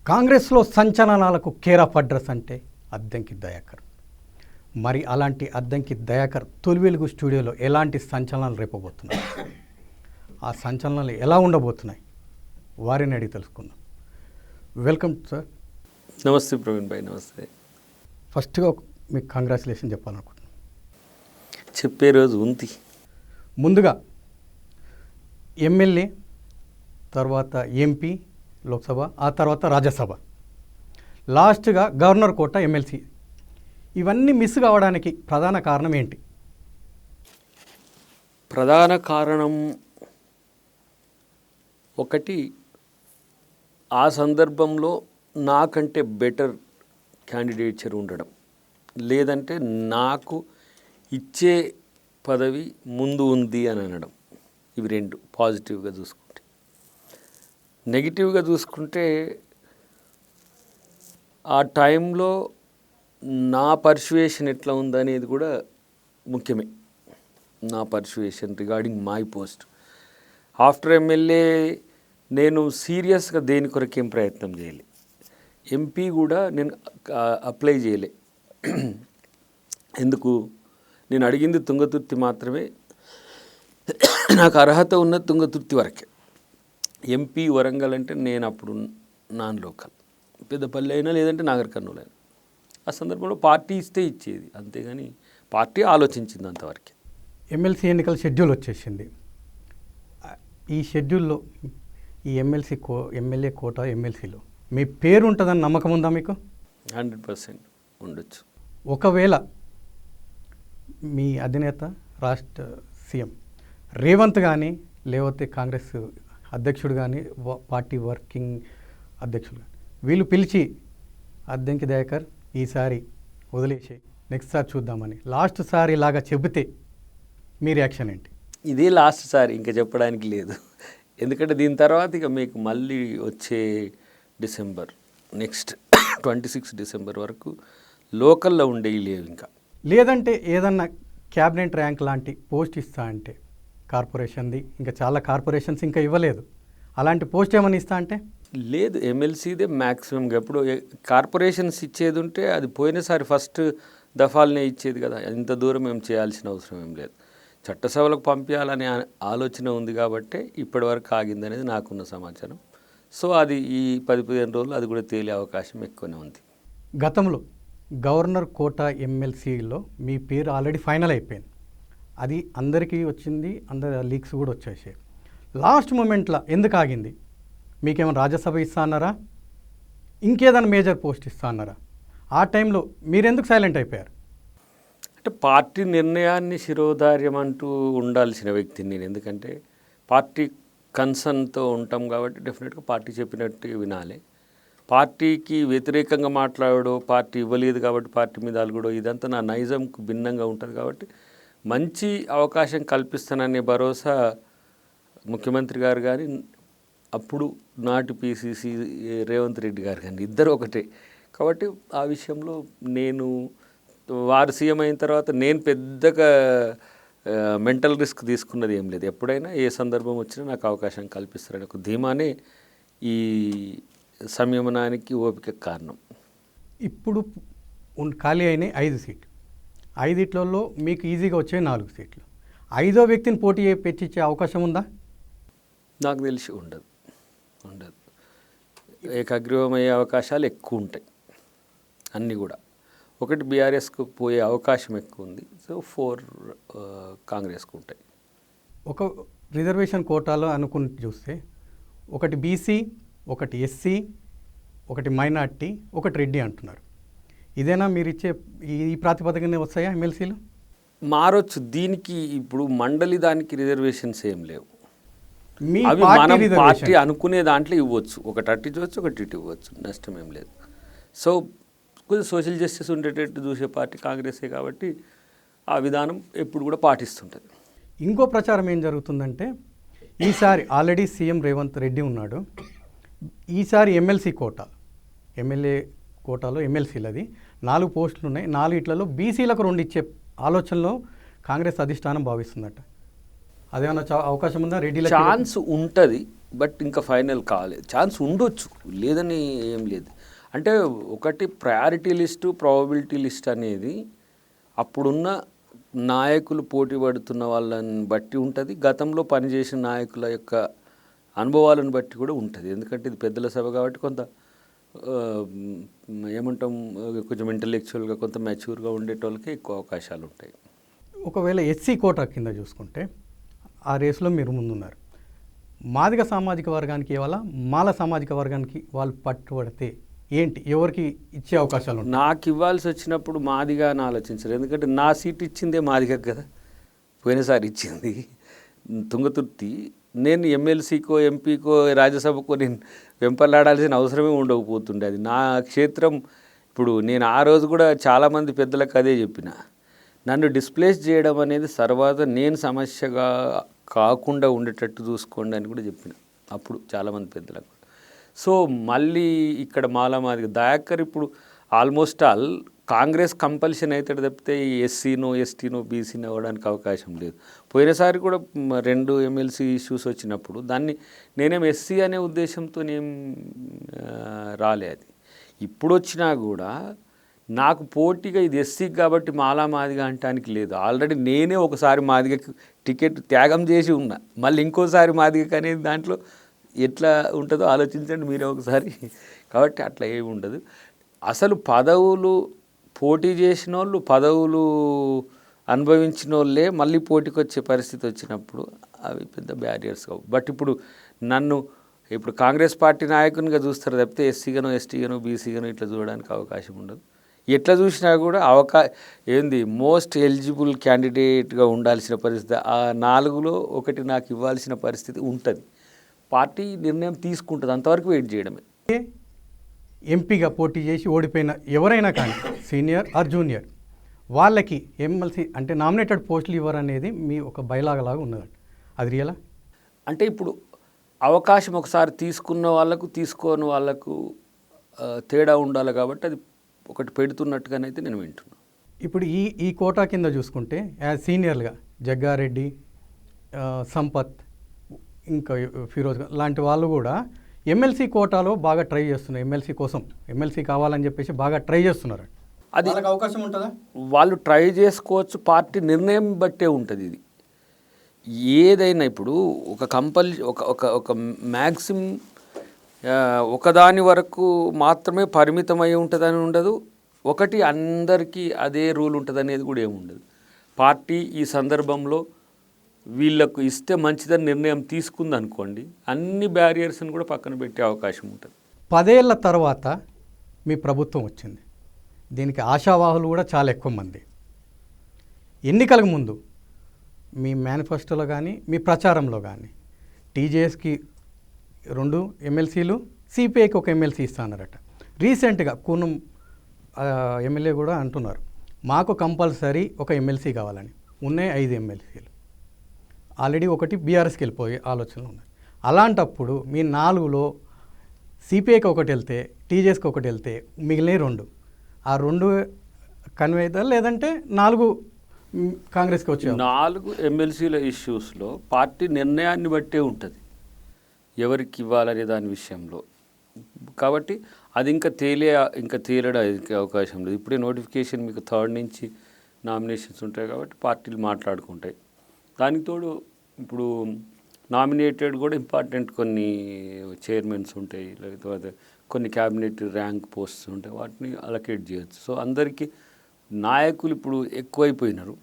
కాంగ్రెస్లో సంచలనాలకు care of address అంటే అద్దంకి దయాకర్. మరి అలాంటి అద్దంకి దయాకర్ తొలి వెలుగు స్టూడియోలో ఎలాంటి సంచలనాలు రేపబోతున్నాయి, ఆ సంచలనాలు ఎలా ఉండబోతున్నాయి, వారిని అడిగి తెలుసుకుందాం. Welcome sir. నమస్తే ప్రవీణ్ భాయ్. నమస్తే. ఫస్ట్గా మీకు కంగ్రాచులేషన్ చెప్పాలనుకుంటున్నాను. చెప్పే రోజు ఉంది. ముందుగా ఎమ్మెల్యే, తర్వాత ఎంపీ లోక్సభ, ఆ తర్వాత రాజ్యసభ, లాస్ట్గా గవర్నర్ కోట, ఎమ్మెల్సీ, ఇవన్నీ మిస్ కావడానికి ప్రధాన కారణం ఏంటి? ప్రధాన కారణం ఒకటి, ఆ సందర్భంలో నాకంటే బెటర్ క్యాండిడేచర్ ఉండడం, లేదంటే నాకు ఇచ్చే పదవి ముందు ఉంది అని అనడం. ఇవి రెండు పాజిటివ్గా చూసుకుంటే. నెగిటివ్గా చూసుకుంటే ఆ టైంలో నా పర్సువేషన్ ఎట్లా ఉందనేది కూడా ముఖ్యమే. నా persuasion regarding my post after MLA నేను సీరియస్గా దేని కొరకేం ప్రయత్నం చేయలే. ఎంపీ కూడా నేను అప్లై చేయలే. ఎందుకు? నేను అడిగింది తుంగతుర్తి మాత్రమే, నాకు అర్హత ఉన్న తుంగతుర్తి వరకే. ఎంపీ వరంగల్ అంటే నేను అప్పుడు నాన్ లోకల్, పెద్దపల్లి అయినా లేదంటే నాగర్ కర్నూలు అయినా. ఆ సందర్భంలో పార్టీ ఇస్తే ఇచ్చేది, అంతేగాని పార్టీ ఆలోచించింది అంతవరకే. ఎమ్మెల్సీ ఎన్నికల షెడ్యూల్ వచ్చేసింది. ఈ షెడ్యూల్లో ఈ ఎమ్మెల్యే కోట, ఎమ్మెల్సీలో మీ పేరు ఉంటుందని నమ్మకం ఉందా మీకు? 100% ఉండొచ్చు. ఒకవేళ మీ అధినేత, రాష్ట్ర సీఎం రేవంత్ కానీ, లేకపోతే కాంగ్రెస్ అధ్యక్షుడు కానీ, పార్టీ వర్కింగ్ అధ్యక్షుడు కానీ, వీళ్ళు పిలిచి అద్దంకి దయాకర్ ఈసారి వదిలేసి నెక్స్ట్ సారి చూద్దామని లాస్ట్ సారి ఇలాగా చెబితే మీ రియాక్షన్ ఏంటి? ఇదే లాస్ట్ సారి, ఇంకా చెప్పడానికి లేదు. ఎందుకంటే దీని తర్వాత ఇక మీకు మళ్ళీ వచ్చే డిసెంబర్, నెక్స్ట్ 26 డిసెంబర్ వరకు లోకల్లో ఉండేవి లేవు. ఇంకా లేదంటే ఏదన్నా క్యాబినెట్ ర్యాంక్ లాంటి పోస్ట్ ఇస్తా అంటే, కార్పొరేషన్ది ఇంకా చాలా కార్పొరేషన్స్ ఇంకా ఇవ్వలేదు, అలాంటి పోస్ట్ ఏమైనా ఇస్తా అంటే? లేదు, ఎమ్మెల్సీదే మ్యాక్సిమంగా. ఎప్పుడు కార్పొరేషన్స్ ఇచ్చేది ఉంటే అది పోయినసారి ఫస్ట్ దఫాలనే ఇచ్చేది కదా. ఇంత దూరం ఏం చేయాల్సిన అవసరం ఏం లేదు. చట్టసభలకు పంపించాలనే ఆలోచన ఉంది కాబట్టి ఇప్పటివరకు ఆగిందనేది నాకున్న సమాచారం. సో అది ఈ 10-15 రోజులు అది కూడా తేలే అవకాశం ఎక్కువనే ఉంది. గతంలో గవర్నర్ కోట ఎమ్మెల్సీలో మీ పేరు ఆల్రెడీ ఫైనల్ అయిపోయింది, అది అందరికీ వచ్చింది, అందరి లీక్స్ కూడా వచ్చేసాయి. లాస్ట్ మూమెంట్లో ఎందుకు ఆగింది? మీకేమైనా రాజ్యసభ ఇస్తా అన్నారా, ఇంకేదైనా మేజర్ పోస్ట్ ఇస్తా అన్నారా? ఆ టైంలో మీరెందుకు సైలెంట్ అయిపోయారు? అంటే పార్టీ నిర్ణయాన్ని శిరోధార్యం అంటూ ఉండాల్సిన వ్యక్తిని నేను. ఎందుకంటే పార్టీ కన్సర్న్తో ఉంటాం కాబట్టి డెఫినెట్గా పార్టీ చెప్పినట్టు వినాలి. పార్టీకి వ్యతిరేకంగా మాట్లాడో, పార్టీ ఇవ్వలేదు కాబట్టి పార్టీ మీద అలుగుడో, ఇదంతా నా నైజంకు భిన్నంగా ఉంటుంది. కాబట్టి మంచి అవకాశం కల్పిస్తాననే భరోసా ముఖ్యమంత్రి గారు కానీ, అప్పుడు నాటి పిసిసి రేవంత్ రెడ్డి గారు కానీ, ఇద్దరు ఒకటే. కాబట్టి ఆ విషయంలో నేను, వారు సీఎం అయిన తర్వాత నేను పెద్దగా మెంటల్ రిస్క్ తీసుకున్నది ఏం లేదు. ఎప్పుడైనా ఏ సందర్భం వచ్చినా నాకు అవకాశం కల్పిస్తారని ఒక ధీమానే ఈ సంయమనానికి ఓపిక కారణం. ఇప్పుడు ఖాళీ అయినాయి 5 సీట్లు. 5 మీకు ఈజీగా వచ్చే 4 సీట్లు. 5వ వ్యక్తిని పోటీ పెట్టించే అవకాశం ఉందా? నాకు తెలిసి ఉండదు. ఏకగ్రీవమయ్యే అవకాశాలు ఎక్కువ ఉంటాయి అన్నీ కూడా. ఒకటి బీఆర్ఎస్కు పోయే అవకాశం ఎక్కువ ఉంది. సో 4 కాంగ్రెస్కు ఉంటాయి. ఒక రిజర్వేషన్ కోటాలో అనుకుని చూస్తే ఒకటి బీసీ, ఒకటి ఎస్సీ, ఒకటి మైనార్టీ, ఒకటి రెడ్డి అంటున్నారు. ఇదేనా మీరు ఇచ్చే ఈ ప్రాతిపదికనే వస్తాయా ఎమ్మెల్సీలు? మారొచ్చు. దీనికి ఇప్పుడు మండలి దానికి రిజర్వేషన్స్ ఏం లేవు. మీ అవి మనం పార్టీ అనుకునే దాంట్లో ఇవ్వచ్చు. ఒకటి అటు ఇవ్వచ్చు, ఒకటి ఇటు ఇవ్వచ్చు, నష్టం ఏం లేదు. సో కొంచెం సోషల్ జస్టిస్ ఉండేటట్టు చూసే పార్టీ కాంగ్రెసే కాబట్టి ఆ విధానం ఎప్పుడు కూడా పాటిస్తుంటుంది. ఇంకో ప్రచారం ఏం జరుగుతుందంటే, ఈసారి ఆల్రెడీ సీఎం రేవంత్ రెడ్డి ఉన్నాడు, ఈసారి ఎమ్మెల్సీ కోటా, ఎమ్మెల్యే కోటాలో ఎమ్మెల్సీలది 4 పోస్టులు ఉన్నాయి, 4 బీసీలకు 2 ఇచ్చే ఆలోచనలో కాంగ్రెస్ అధిష్టానం భావిస్తుందట. అదేమన్నా అవకాశం ఉందా? రెడ్డిలో ఛాన్స్ ఉంటుంది. బట్ ఇంకా ఫైనల్ కాలేదు. ఛాన్స్ ఉండొచ్చు, లేదని ఏం లేదు. అంటే ఒకటి ప్రయారిటీ లిస్టు, ప్రాబబిలిటీ లిస్ట్ అనేది అప్పుడున్న నాయకులు పోటీ పడుతున్న వాళ్ళని బట్టి ఉంటుంది, గతంలో పనిచేసిన నాయకుల యొక్క అనుభవాలను బట్టి కూడా ఉంటుంది. ఎందుకంటే ఇది పెద్దల సభ కాబట్టి కొంత ఏమంటాం, కొంచెం ఇంటలెక్చువల్గా కొంత మెచ్యూర్గా ఉండేటోళ్ళకి ఎక్కువ అవకాశాలు ఉంటాయి. ఒకవేళ ఎస్సీ కోటా కింద చూసుకుంటే ఆ రేసులో మీరు ముందున్నారు. మాదిగ సామాజిక వర్గానికి ఇవాళ మాల సామాజిక వర్గానికి వాళ్ళు పట్టుబడితే ఏంటి, ఎవరికి ఇచ్చే అవకాశాలు ఉంటాయి? నాకు ఇవ్వాల్సి వచ్చినప్పుడు మాదిగా అని ఆలోచించరు. ఎందుకంటే నా సీట్ ఇచ్చిందే మాదిగా కదా, పోయినసారి ఇచ్చింది తుంగతుర్తి. నేను ఎమ్మెల్సీకో ఎంపీకో రాజ్యసభకో నేను వెంపలాడాల్సిన అవసరమే ఉండకపోతుండే. అది నా క్షేత్రం. ఇప్పుడు నేను ఆ రోజు కూడా చాలామంది పెద్దలకు అదే చెప్పిన, నన్ను డిస్ప్లేస్ చేయడం అనేది తర్వాత నేను సమస్యగా కాకుండా ఉండేటట్టు చూసుకోండి అని కూడా చెప్పిన అప్పుడు చాలామంది పెద్దలకు. సో మళ్ళీ ఇక్కడ మాదిగ దయాకర్ ఇప్పుడు ఆల్మోస్ట్ ఆల్ కాంగ్రెస్ కంపల్షన్ అవుతాడు తప్పితే ఈ ఎస్సీనో ఎస్టీనో బీసీనో అవ్వడానికి అవకాశం లేదు. పోయినసారి కూడా 2 ఎమ్మెల్సీ ఇష్యూస్ వచ్చినప్పుడు దాన్ని నేనేం ఎస్సీ అనే ఉద్దేశంతో ఏం రాలే. అది ఇప్పుడు వచ్చినా కూడా నాకు పోటీగా ఇది ఎస్సీకి కాబట్టి మాదిగ అంటానికి లేదు. ఆల్రెడీ నేనే ఒకసారి మాదిగకి టికెట్ త్యాగం చేసి ఉన్నా, మళ్ళీ ఇంకోసారి మాదిగకి అనేది దాంట్లో ఎట్లా ఉంటుందో ఆలోచించండి మీరే ఒకసారి. కాబట్టి అట్లా ఏమి ఉండదు. అసలు పదవులు పోటీ చేసిన వాళ్ళు, పదవులు అనుభవించిన వాళ్ళే మళ్ళీ పోటీకి వచ్చే పరిస్థితి వచ్చినప్పుడు అవి పెద్ద బ్యారియర్స్ కావు. బట్ ఇప్పుడు కాంగ్రెస్ పార్టీ నాయకునిగా చూస్తారు తప్పితే ఎస్సీగానో ఎస్టీగానో బీసీగానో ఇట్లా చూడడానికి అవకాశం ఉండదు. ఎట్లా చూసినా కూడా మోస్ట్ ఎలిజిబుల్ క్యాండిడేట్గా ఉండాల్సిన పరిస్థితి ఆ 4లో ఒకటి నాకు ఇవ్వాల్సిన పరిస్థితి ఉంటుంది. పార్టీ నిర్ణయం తీసుకుంటుంది, అంతవరకు వెయిట్ చేయడమే. ఎంపీగా పోటీ చేసి ఓడిపోయిన ఎవరైనా కానీ సీనియర్ ఆర్ జూనియర్ వాళ్ళకి ఎమ్మెల్సీ అంటే నామినేటెడ్ పోస్టులు ఇవ్వరనేది మీ ఒక బయలాగలాగా ఉన్నదండి, అది రియలా? అంటే ఇప్పుడు అవకాశం ఒకసారి తీసుకున్న వాళ్ళకు తీసుకోని వాళ్ళకు తేడా ఉండాలి కాబట్టి అది ఒకటి పెడుతున్నట్టుగానైతే నేను వింటున్నాను. ఇప్పుడు ఈ కోటా కింద చూసుకుంటే యాజ్ సీనియర్గా జగ్గారెడ్డి, సంపత్, ఇంకా ఫిరోజ్ లాంటి వాళ్ళు కూడా ఎమ్మెల్సీ కోటాలో బాగా ట్రై చేస్తున్నారు. ఎమ్మెల్సీ కోసం ఎమ్మెల్సీ కావాలని చెప్పేసి బాగా ట్రై చేస్తున్నారు. అది అవకాశం ఉంటుందా? వాళ్ళు ట్రై చేసుకోవచ్చు, పార్టీ నిర్ణయం బట్టే ఉంటుంది. ఇది ఏదైనా ఇప్పుడు ఒక మ్యాక్సిమం ఒకదాని వరకు మాత్రమే పరిమితమై ఉంటుందని ఉండదు, ఒకటి అందరికీ అదే రూల్ ఉంటుంది అనేది కూడా ఏముండదు. పార్టీ ఈ సందర్భంలో వీళ్ళకు ఇస్తే మంచిదని నిర్ణయం తీసుకుంది అనుకోండి, అన్ని బ్యారియర్స్ని కూడా పక్కన పెట్టే అవకాశం ఉంటుంది. 10 ఏళ్ల తర్వాత మీ ప్రభుత్వం వచ్చింది, దీనికి ఆశావాహులు కూడా చాలా ఎక్కువ మంది. ఎన్నికలకు ముందు మీ మేనిఫెస్టోలో కానీ మీ ప్రచారంలో కానీ టీజేఎస్కి 2 ఎమ్మెల్సీలు, సిపిఐకి 1 ఎమ్మెల్సీ ఇస్తానరట. రీసెంట్గా కూనం ఎమ్మెల్యే కూడా అంటున్నారు మాకు కంపల్సరీ 1 ఎమ్మెల్సీ కావాలని. ఉన్నాయి 5 ఎమ్మెల్సీలు, ఆల్రెడీ 1 బీఆర్ఎస్కి వెళ్ళిపోయే ఆలోచనలు ఉన్నాయి. అలాంటప్పుడు మీ 4లో సిపిఐకి 1 వెళ్తే, టీజేఎస్కి 1 వెళ్తే మిగిలిన 2, ఆ 2 కన్వే అవుతారు, లేదంటే 4 కాంగ్రెస్కి వచ్చే 4 ఎమ్మెల్సీల ఇష్యూస్లో పార్టీ నిర్ణయాన్ని బట్టే ఉంటుంది ఎవరికి ఇవ్వాలనే దాని విషయంలో. కాబట్టి అది ఇంకా తేలడానికి అవకాశం లేదు. ఇప్పుడే నోటిఫికేషన్ మీకు 3rd నుంచి నామినేషన్స్ ఉంటాయి కాబట్టి పార్టీలు మాట్లాడుకుంటాయి. దానికి తోడు ఇప్పుడు నామినేటెడ్ కూడా ఇంపార్టెంట్ కొన్ని చైర్మన్స్ ఉంటాయి, లేకపోతే కొన్ని క్యాబినెట్ ర్యాంక్ పోస్ట్స్ ఉంటాయి, వాటిని అలొకేట్ చేయొచ్చు. సో అందరికీ నాయకులు ఇప్పుడు ఎక్కువైపోయినారు,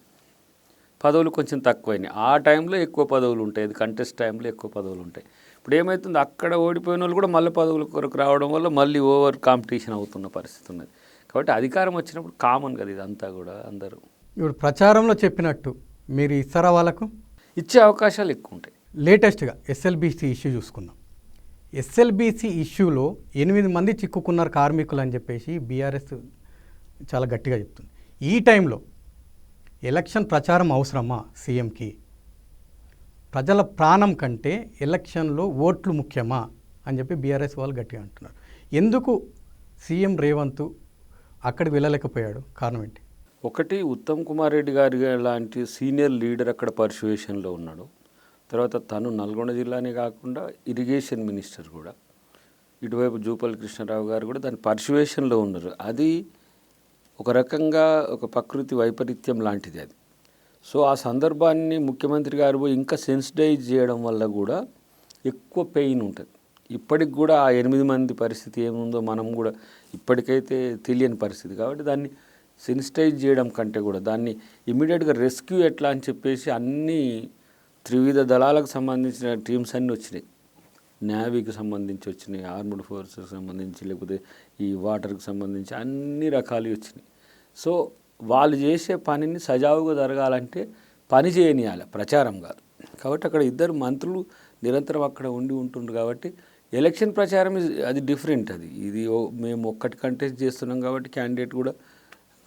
పదవులు కొంచెం తక్కువైనాయి. ఆ టైంలో ఎక్కువ పదవులు ఉంటాయి, అది కంటెస్ట్ టైంలో ఎక్కువ పదవులు ఉంటాయి. ఇప్పుడు ఏమవుతుంది, అక్కడ ఓడిపోయిన వాళ్ళు కూడా మళ్ళీ పదవుల కొరకు రావడం వల్ల మళ్ళీ ఓవర్ కాంపిటీషన్ అవుతున్న పరిస్థితి ఉన్నది. కాబట్టి అధికారం వచ్చినప్పుడు కామన్ కదా ఇదంతా కూడా. అందరూ ఇప్పుడు ప్రచారంలో చెప్పినట్టు మీరు ఇస్తారా వాళ్ళకు? ఇచ్చే అవకాశాలు ఎక్కువ ఉంటాయి. లేటెస్ట్గా ఎస్ఎల్బీసీ ఇష్యూ చూసుకుందాం. ఎస్ఎల్బీసీ ఇష్యూలో 8 మంది చిక్కుకున్నారు కార్మికులు అని చెప్పేసి బీఆర్ఎస్ చాలా గట్టిగా చెప్తుంది. ఈ టైంలో ఎలక్షన్ ప్రచారం అవసరమా సీఎంకి? ప్రజల ప్రాణం కంటే ఎలక్షన్లో ఓట్లు ముఖ్యమా అని చెప్పి బీఆర్ఎస్ వాళ్ళు గట్టిగా అంటున్నారు. ఎందుకు సీఎం రేవంత్ అక్కడికి వెళ్ళలేకపోయాడు? కారణం ఏంటి? ఒకటి, ఉత్తమ్ కుమార్ రెడ్డి గారి లాంటి సీనియర్ లీడర్ అక్కడ పర్సువేషన్లో ఉన్నాడు. తర్వాత తను నల్గొండ జిల్లానే కాకుండా ఇరిగేషన్ మినిస్టర్ కూడా, ఇటువైపు జూపల్లి కృష్ణారావు గారు కూడా దాని పర్సువేషన్లో ఉన్నారు. అది ఒక రకంగా ఒక ప్రకృతి వైపరీత్యం లాంటిది అది. సో ఆ సందర్భాన్ని ముఖ్యమంత్రి గారు పోయి ఇంకా సెన్సిటైజ్ చేయడం వల్ల కూడా ఎక్కువ పెయిన్ ఉంటుంది. ఇప్పటికి కూడా ఆ 8 మంది పరిస్థితి ఏముందో మనం కూడా ఇప్పటికైతే తెలియని పరిస్థితి. కాబట్టి దాన్ని సెన్సిటైజ్ చేయడం కంటే కూడా దాన్ని ఇమీడియట్గా రెస్క్యూ ఎట్లా అని చెప్పేసి అన్ని త్రివిధ దళాలకు సంబంధించిన టీమ్స్ అన్నీ వచ్చినాయి. నేవీకి సంబంధించి వచ్చినాయి, ఆర్మ్డ్ ఫోర్స్కి సంబంధించి, లేకపోతే ఈ వాటర్కి సంబంధించి అన్ని రకాలు వచ్చినాయి. సో వాళ్ళు చేసే పనిని సజావుగా జరగాలంటే పని చేయనియాలి, ప్రచారం కాదు. కాబట్టి అక్కడ ఇద్దరు మంత్రులు నిరంతరం అక్కడ ఉంటుండ్రు. కాబట్టి ఎలక్షన్ ప్రచారం అది డిఫరెంట్. ఇది మేము ఒక్కటి కంటెస్ట్ చేస్తున్నాం కాబట్టి క్యాండిడేట్ కూడా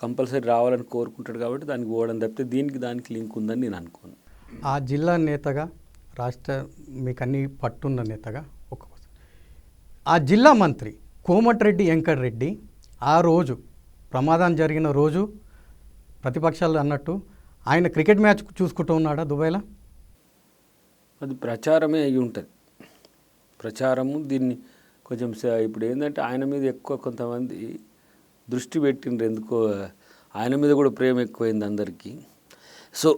కంపల్సరీ రావాలని కోరుకుంటాడు కాబట్టి దానికి పోవడం తప్పితే దానికి లింక్ ఉందని నేను అనుకోను. ఆ జిల్లా నేతగా, మీకు అన్ని పట్టున్న నేతగా ఆ జిల్లా మంత్రి కోమటిరెడ్డి వెంకటరెడ్డి ఆ రోజు ప్రమాదం జరిగిన రోజు ప్రతిపక్షాలు అన్నట్టు ఆయన క్రికెట్ మ్యాచ్ చూసుకుంటూ ఉన్నాడా దుబాయ్లో? అది ప్రచారమే అయి ఉంటుంది. ప్రచారము దీన్ని కొంచెం ఇప్పుడు ఏంటంటే ఆయన మీద ఎక్కువ కొంతమంది దృష్టి పెట్టిండ్రు. ఎందుకో ఆయన మీద కూడా ప్రేమ ఎక్కువైంది అందరికీ. సో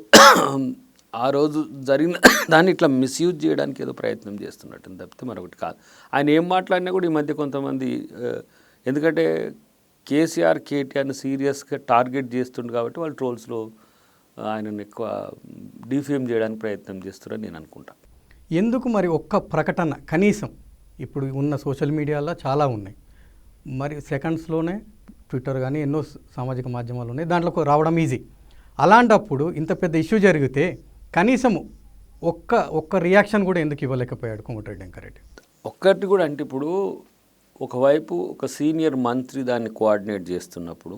ఆ రోజు జరిగిన దాన్ని ఇట్లా మిస్యూజ్ చేయడానికి ఏదో ప్రయత్నం చేస్తున్నట్టు తప్పితే మరొకటి కాదు. ఆయన ఏం మాట్లాడినా కూడా ఈ మధ్య కొంతమంది ఎందుకంటే కేసీఆర్ కేటీఆర్ని సీరియస్గా టార్గెట్ చేస్తుండు కాబట్టి వాళ్ళు ట్రోల్స్లో ఆయనను ఎక్కువ డిఫేమ్ చేయడానికి ప్రయత్నం చేస్తున్నారని నేను అనుకుంటాను. ఎందుకు మరి ఒక్క ప్రకటన కనీసం ఇప్పుడు ఉన్న సోషల్ మీడియాలో చాలా ఉన్నాయి, మరి సెకండ్స్లోనే ట్విట్టర్ కానీ ఎన్నో సామాజిక మాధ్యమాలు ఉన్నాయి, దాంట్లోకి రావడం ఈజీ. అలాంటప్పుడు ఇంత పెద్ద ఇష్యూ జరిగితే కనీసం ఒక్క రియాక్షన్ కూడా ఎందుకు ఇవ్వలేకపోయాడు కోమటిరెడ్డి వెంకటరెడ్డి? ఒక్కటి కూడా అంటే ఇప్పుడు ఒకవైపు ఒక సీనియర్ మంత్రి దాన్ని కోఆర్డినేట్ చేస్తున్నప్పుడు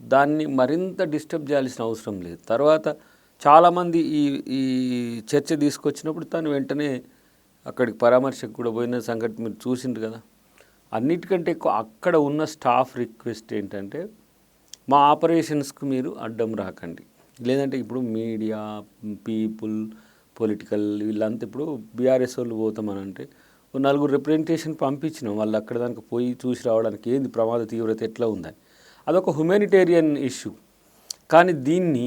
దాన్ని మరింత డిస్టర్బ్ చేయాల్సిన అవసరం లేదు. తర్వాత చాలామంది ఈ చర్చ తీసుకొచ్చినప్పుడు తను వెంటనే అక్కడికి పరామర్శకు కూడా పోయిన సంగతి మీరు చూసిండ్రు కదా. అన్నిటికంటే ఎక్కువ అక్కడ ఉన్న స్టాఫ్ రిక్వెస్ట్ ఏంటంటే మా ఆపరేషన్స్కి మీరు అడ్డం రాకండి, లేదంటే ఇప్పుడు మీడియా పీపుల్ పొలిటికల్ వీళ్ళంతా ఇప్పుడు బీఆర్ఎస్ వాళ్ళు పోతామనంటే 4 రిప్రజెంటేషన్ పంపించినాం, వాళ్ళు అక్కడ దానికి పోయి చూసి రావడానికి ఏంది ప్రమాద తీవ్రత ఎట్లా ఉందని. అదొక హ్యుమానిటేరియన్ ఇష్యూ. కానీ దీన్ని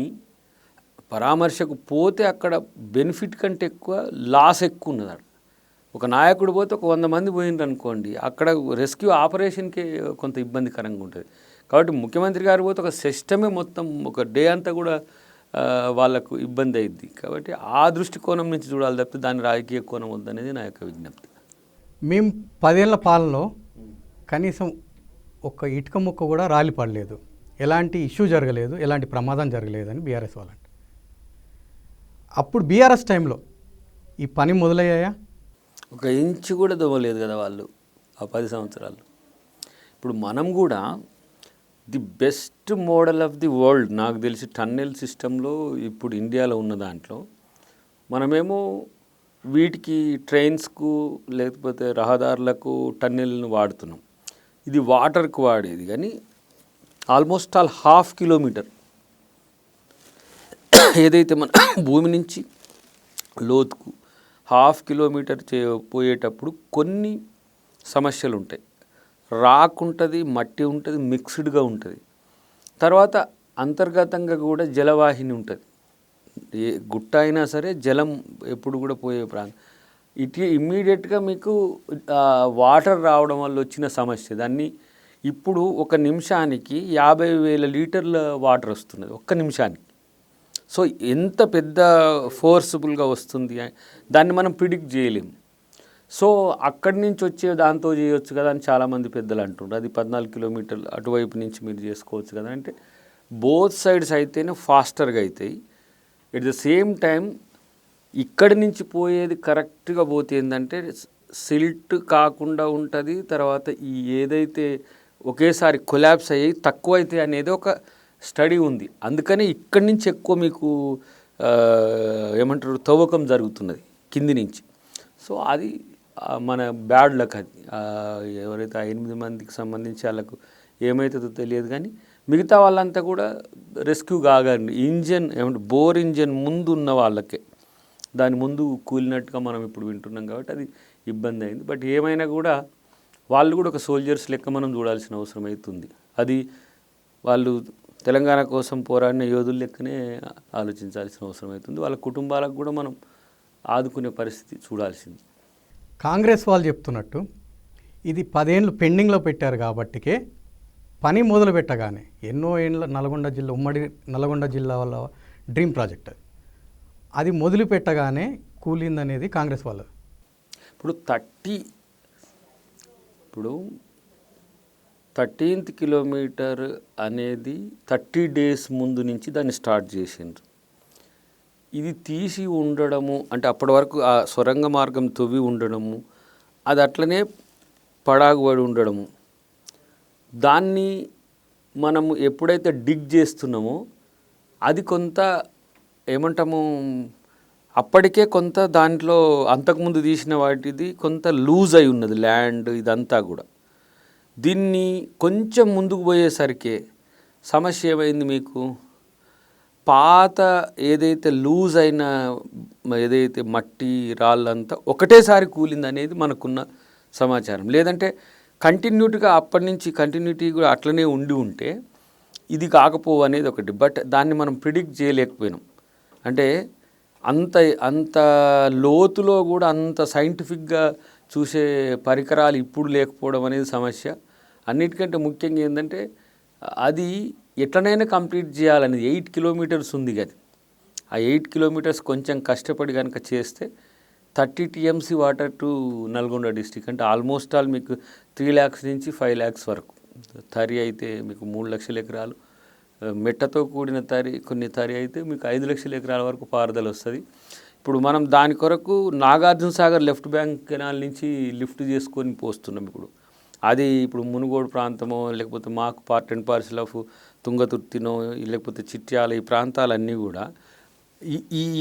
పరామర్శకు పోతే అక్కడ బెనిఫిట్ కంటే ఎక్కువ లాస్ ఎక్కువ ఉన్నది. ఒక నాయకుడు పోతే ఒక 100 మంది పోయిండ్రు అనుకోండి, అక్కడ రెస్క్యూ ఆపరేషన్కే కొంత ఇబ్బందికరంగా ఉంటుంది. కాబట్టి ముఖ్యమంత్రి గారు పోతే ఒక సిస్టమే మొత్తం ఒక డే అంతా కూడా వాళ్ళకు ఇబ్బంది అయింది. కాబట్టి ఆ దృష్టికోణం నుంచి చూడాలి తప్పితే దాని రాజకీయ కోణం వద్దనేది నా యొక్క విజ్ఞప్తి. మేము 10 ఏళ్ల పాలనలో కనీసం ఒక్క ఇటుక ముక్క కూడా రాలి పడలేదు, ఎలాంటి ఇష్యూ జరగలేదు, ఎలాంటి ప్రమాదం జరగలేదని బీఆర్ఎస్ వాళ్ళంట. అప్పుడు బీఆర్ఎస్ టైంలో ఈ పని మొదలయ్యాయా? ఒక ఇంచు కూడా దొవ్వలేదు కదా వాళ్ళు ఆ 10 సంవత్సరాలు. ఇప్పుడు మనం కూడా the best model of the world నాకు తెలిసి టన్నెల్ సిస్టంలో ఇప్పుడు ఇండియాలో ఉన్న దాంట్లో మనమేమో వీటికి ట్రైన్స్కు లేకపోతే రహదారులకు టన్నెల్ను వాడుతున్నాం. ఇది వాటర్కు వాడేది కానీ ఆల్మోస్ట్ ఆల్ 1/2 కిలోమీటర్ ఏదైతే మన భూమి నుంచి లోతుకు 1/2 కిలోమీటర్ పోయేటప్పుడు కొన్ని సమస్యలు ఉంటాయి. రాక్ ఉంటుంది, మట్టి ఉంటుంది, మిక్స్డ్గా ఉంటుంది. తర్వాత అంతర్గతంగా కూడా జలవాహిని ఉంటుంది. ఏ గుట్ట అయినా సరే జలం ఎప్పుడు కూడా పోయే ప్రాంతం. ఇమ్మీడియట్గా మీకు వాటర్ రావడం వల్ల వచ్చిన సమస్య. దాన్ని ఇప్పుడు 1 నిమిషానికి 50,000 లీటర్ల వాటర్ వస్తున్నది 1 నిమిషానికి. సో ఎంత పెద్ద ఫోర్స్ఫుల్గా వస్తుంది దాన్ని మనం ప్రిడిక్ట్ చేయలేము. సో అక్కడి నుంచి వచ్చే దాంతో చేయొచ్చు కదా అని చాలామంది పెద్దలు అంటుండ్రు. అది 14 కిలోమీటర్లు అటువైపు నుంచి మీరు చేసుకోవచ్చు కదా అంటే బోత్ సైడ్స్ అయితేనే ఫాస్టర్గా అవుతాయి. ఎట్ ద సేమ్ టైం ఇక్కడి నుంచి పోయేది కరెక్ట్గా పోతే ఏంటంటే సిల్ట్ కాకుండా ఉంటుంది. తర్వాత ఈ ఏదైతే ఒకేసారి కొలాప్స్ అయ్యి తక్కువ అయితే అనేది ఒక స్టడీ ఉంది. అందుకని ఇక్కడి నుంచి ఎక్కువ మీకు ఏమంటారు తవ్వకం జరుగుతున్నది కింది నుంచి. సో అది మన బ్యాడ్ లక్. అది ఎవరైతే 8 మందికి సంబంధించి వాళ్ళకు ఏమవుతుందో తెలియదు కానీ మిగతా వాళ్ళంతా కూడా రెస్క్యూ కాగండి. ఇంజన్ ఏమంటే బోర్ ఇంజన్ ముందు ఉన్న వాళ్ళకే దాని ముందు కూలినట్టుగా మనం ఇప్పుడు వింటున్నాం కాబట్టి అది ఇబ్బంది అయింది. బట్ ఏమైనా కూడా వాళ్ళు కూడా ఒక సోల్జర్స్ లెక్క మనం చూడాల్సిన అవసరం అవుతుంది. అది వాళ్ళు తెలంగాణ కోసం పోరాడిన యోధుల లెక్కనే ఆలోచించాల్సిన అవసరం అవుతుంది. వాళ్ళ కుటుంబాలకు కూడా మనం ఆదుకునే పరిస్థితి చూడాల్సింది. కాంగ్రెస్ వాళ్ళు చెప్తున్నట్టు ఇది 10 ఏళ్ళు పెండింగ్లో పెట్టారు కాబట్టికే పని మొదలు పెట్టగానే ఎన్నో ఏళ్ళ నల్గొండ జిల్లా ఉమ్మడి నల్గొండ జిల్లా వాళ్ళ డ్రీమ్ ప్రాజెక్ట్ అది మొదలు పెట్టగానే కూలిందనేది కాంగ్రెస్ వాళ్ళది. ఇప్పుడు 13th కిలోమీటర్ అనేది 30 days ముందు నుంచి దాన్ని స్టార్ట్ చేసిండ్రు. ఇది తీసి ఉండడము అంటే అప్పటి వరకు ఆ సొరంగ మార్గం తవ్వి ఉండడము, అది అట్లనే పడాగుబడి ఉండడము, దాన్ని మనము ఎప్పుడైతే డిగ్ చేస్తున్నామో అది కొంత ఏమంటాము అప్పటికే కొంత దాంట్లో అంతకుముందు తీసిన వాటిది కొంత లూజ్ అయి ఉన్నది ల్యాండ్ ఇదంతా కూడా. దీన్ని కొంచెం ముందుకు పోయేసరికి సమస్య ఏమైంది మీకు, పాత ఏదైతే లూజ్ అయిన ఏదైతే మట్టి రాళ్ళంతా ఒకటేసారి కూలింది అనేది మనకున్న సమాచారం. లేదంటే కంటిన్యూటీగా అప్పటి నుంచి కంటిన్యూటీ కూడా అట్లనే ఉంటే ఇది కాకపోవు అనేది ఒకటి. బట్ దాన్ని మనం ప్రిడిక్ట్ చేయలేకపోయినాం. అంటే అంత లోతులో కూడా అంత సైంటిఫిక్గా చూసే పరికరాలు ఇప్పుడు లేకపోవడం అనేది సమస్య. అన్నిటికంటే ముఖ్యంగా ఏంటంటే అది ఎట్లనైనా కంప్లీట్ చేయాలనేది 8 kilometers ఉంది అది. ఆ 8 kilometers కొంచెం కష్టపడి కనుక చేస్తే 30 TMC water to Nalgonda district అంటే ఆల్మోస్ట్ ఆల్ మీకు 3 lakhs నుంచి 5 lakhs వరకు. తరి అయితే మీకు 3 లక్షల ఎకరాలు, మెట్టతో కూడిన కొన్ని తరి అయితే మీకు 5 లక్షల ఎకరాల వరకు పారుదల వస్తుంది. ఇప్పుడు మనం దాని కొరకు Nagarjuna Sagar left bank canal నుంచి లిఫ్ట్ చేసుకొని పోస్తున్నాం. అది ఇప్పుడు మునుగోడు ప్రాంతమో లేకపోతే మాకు పార్ట్ అండ్ పార్సల్ ఆఫ్ తుంగతుర్తినో లేకపోతే చిట్యాల ఈ ప్రాంతాలన్నీ కూడా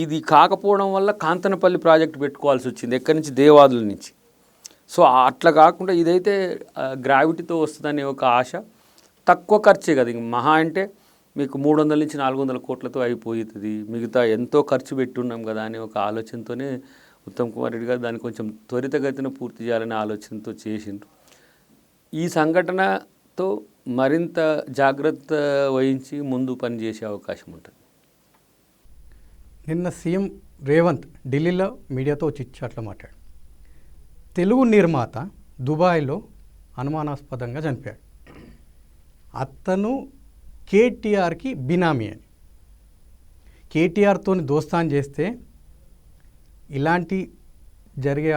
ఇది కాకపోవడం వల్ల కాంతనపల్లి ప్రాజెక్టు పెట్టుకోవాల్సి వచ్చింది ఎక్కడి నుంచి, దేవాదుల నుంచి. సో అట్లా కాకుండా ఇదైతే గ్రావిటీతో వస్తుందనే ఒక ఆశ, తక్కువ ఖర్చే కదా. ఇంక మహా అంటే మీకు 300 నుంచి 400 కోట్లతో అయిపోతుంది, మిగతా ఎంతో ఖర్చు పెట్టున్నాం కదా అనే ఒక ఆలోచనతోనే ఉత్తమ్ కుమార్ రెడ్డి గారు దాన్ని కొంచెం త్వరితగతిన పూర్తి చేయాలనే ఆలోచనతో చేసిండ్రు. ఈ సంఘటనతో మరింత జాగ్రత్త వహించి ముందు పనిచేసే అవకాశం ఉంటుంది. నిన్న సీఎం రేవంత్ ఢిల్లీలో మీడియాతో వచ్చి అట్లా మాట్లాడు. తెలుగు నిర్మాత దుబాయ్లో అనుమానాస్పదంగా చనిపోయాడు, అతను కేటీఆర్కి బినామీ అని, కేటీఆర్తో దోస్తాన్ చేస్తే ఇలాంటి జరిగే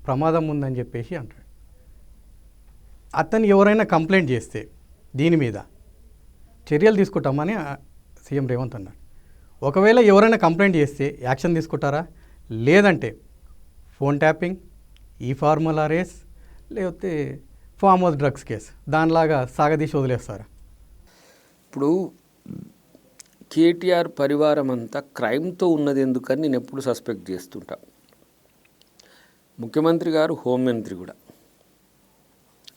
ప్రమాదం ఉందని చెప్పేసి అంటాడు. అతను ఎవరైనా కంప్లైంట్ చేస్తే దీని మీద చర్యలు తీసుకుంటామని సీఎం రేవంత్ అన్నాడు. ఒకవేళ ఎవరైనా కంప్లైంట్ చేస్తే యాక్షన్ తీసుకుంటారా, లేదంటే ఫోన్ ట్యాపింగ్, ఈ ఫార్ములా రేస్, లేకపోతే ఫామ్ హౌస్ డ్రగ్స్ కేసు దానిలాగా సాగదీసి వదిలేస్తారా? ఇప్పుడు కేటీఆర్ పరివారం అంతా క్రైమ్తో ఉన్నది ఎందుకని నేను ఎప్పుడు సస్పెక్ట్ చేస్తుంటా. ముఖ్యమంత్రి గారు, హోంమంత్రి కూడా,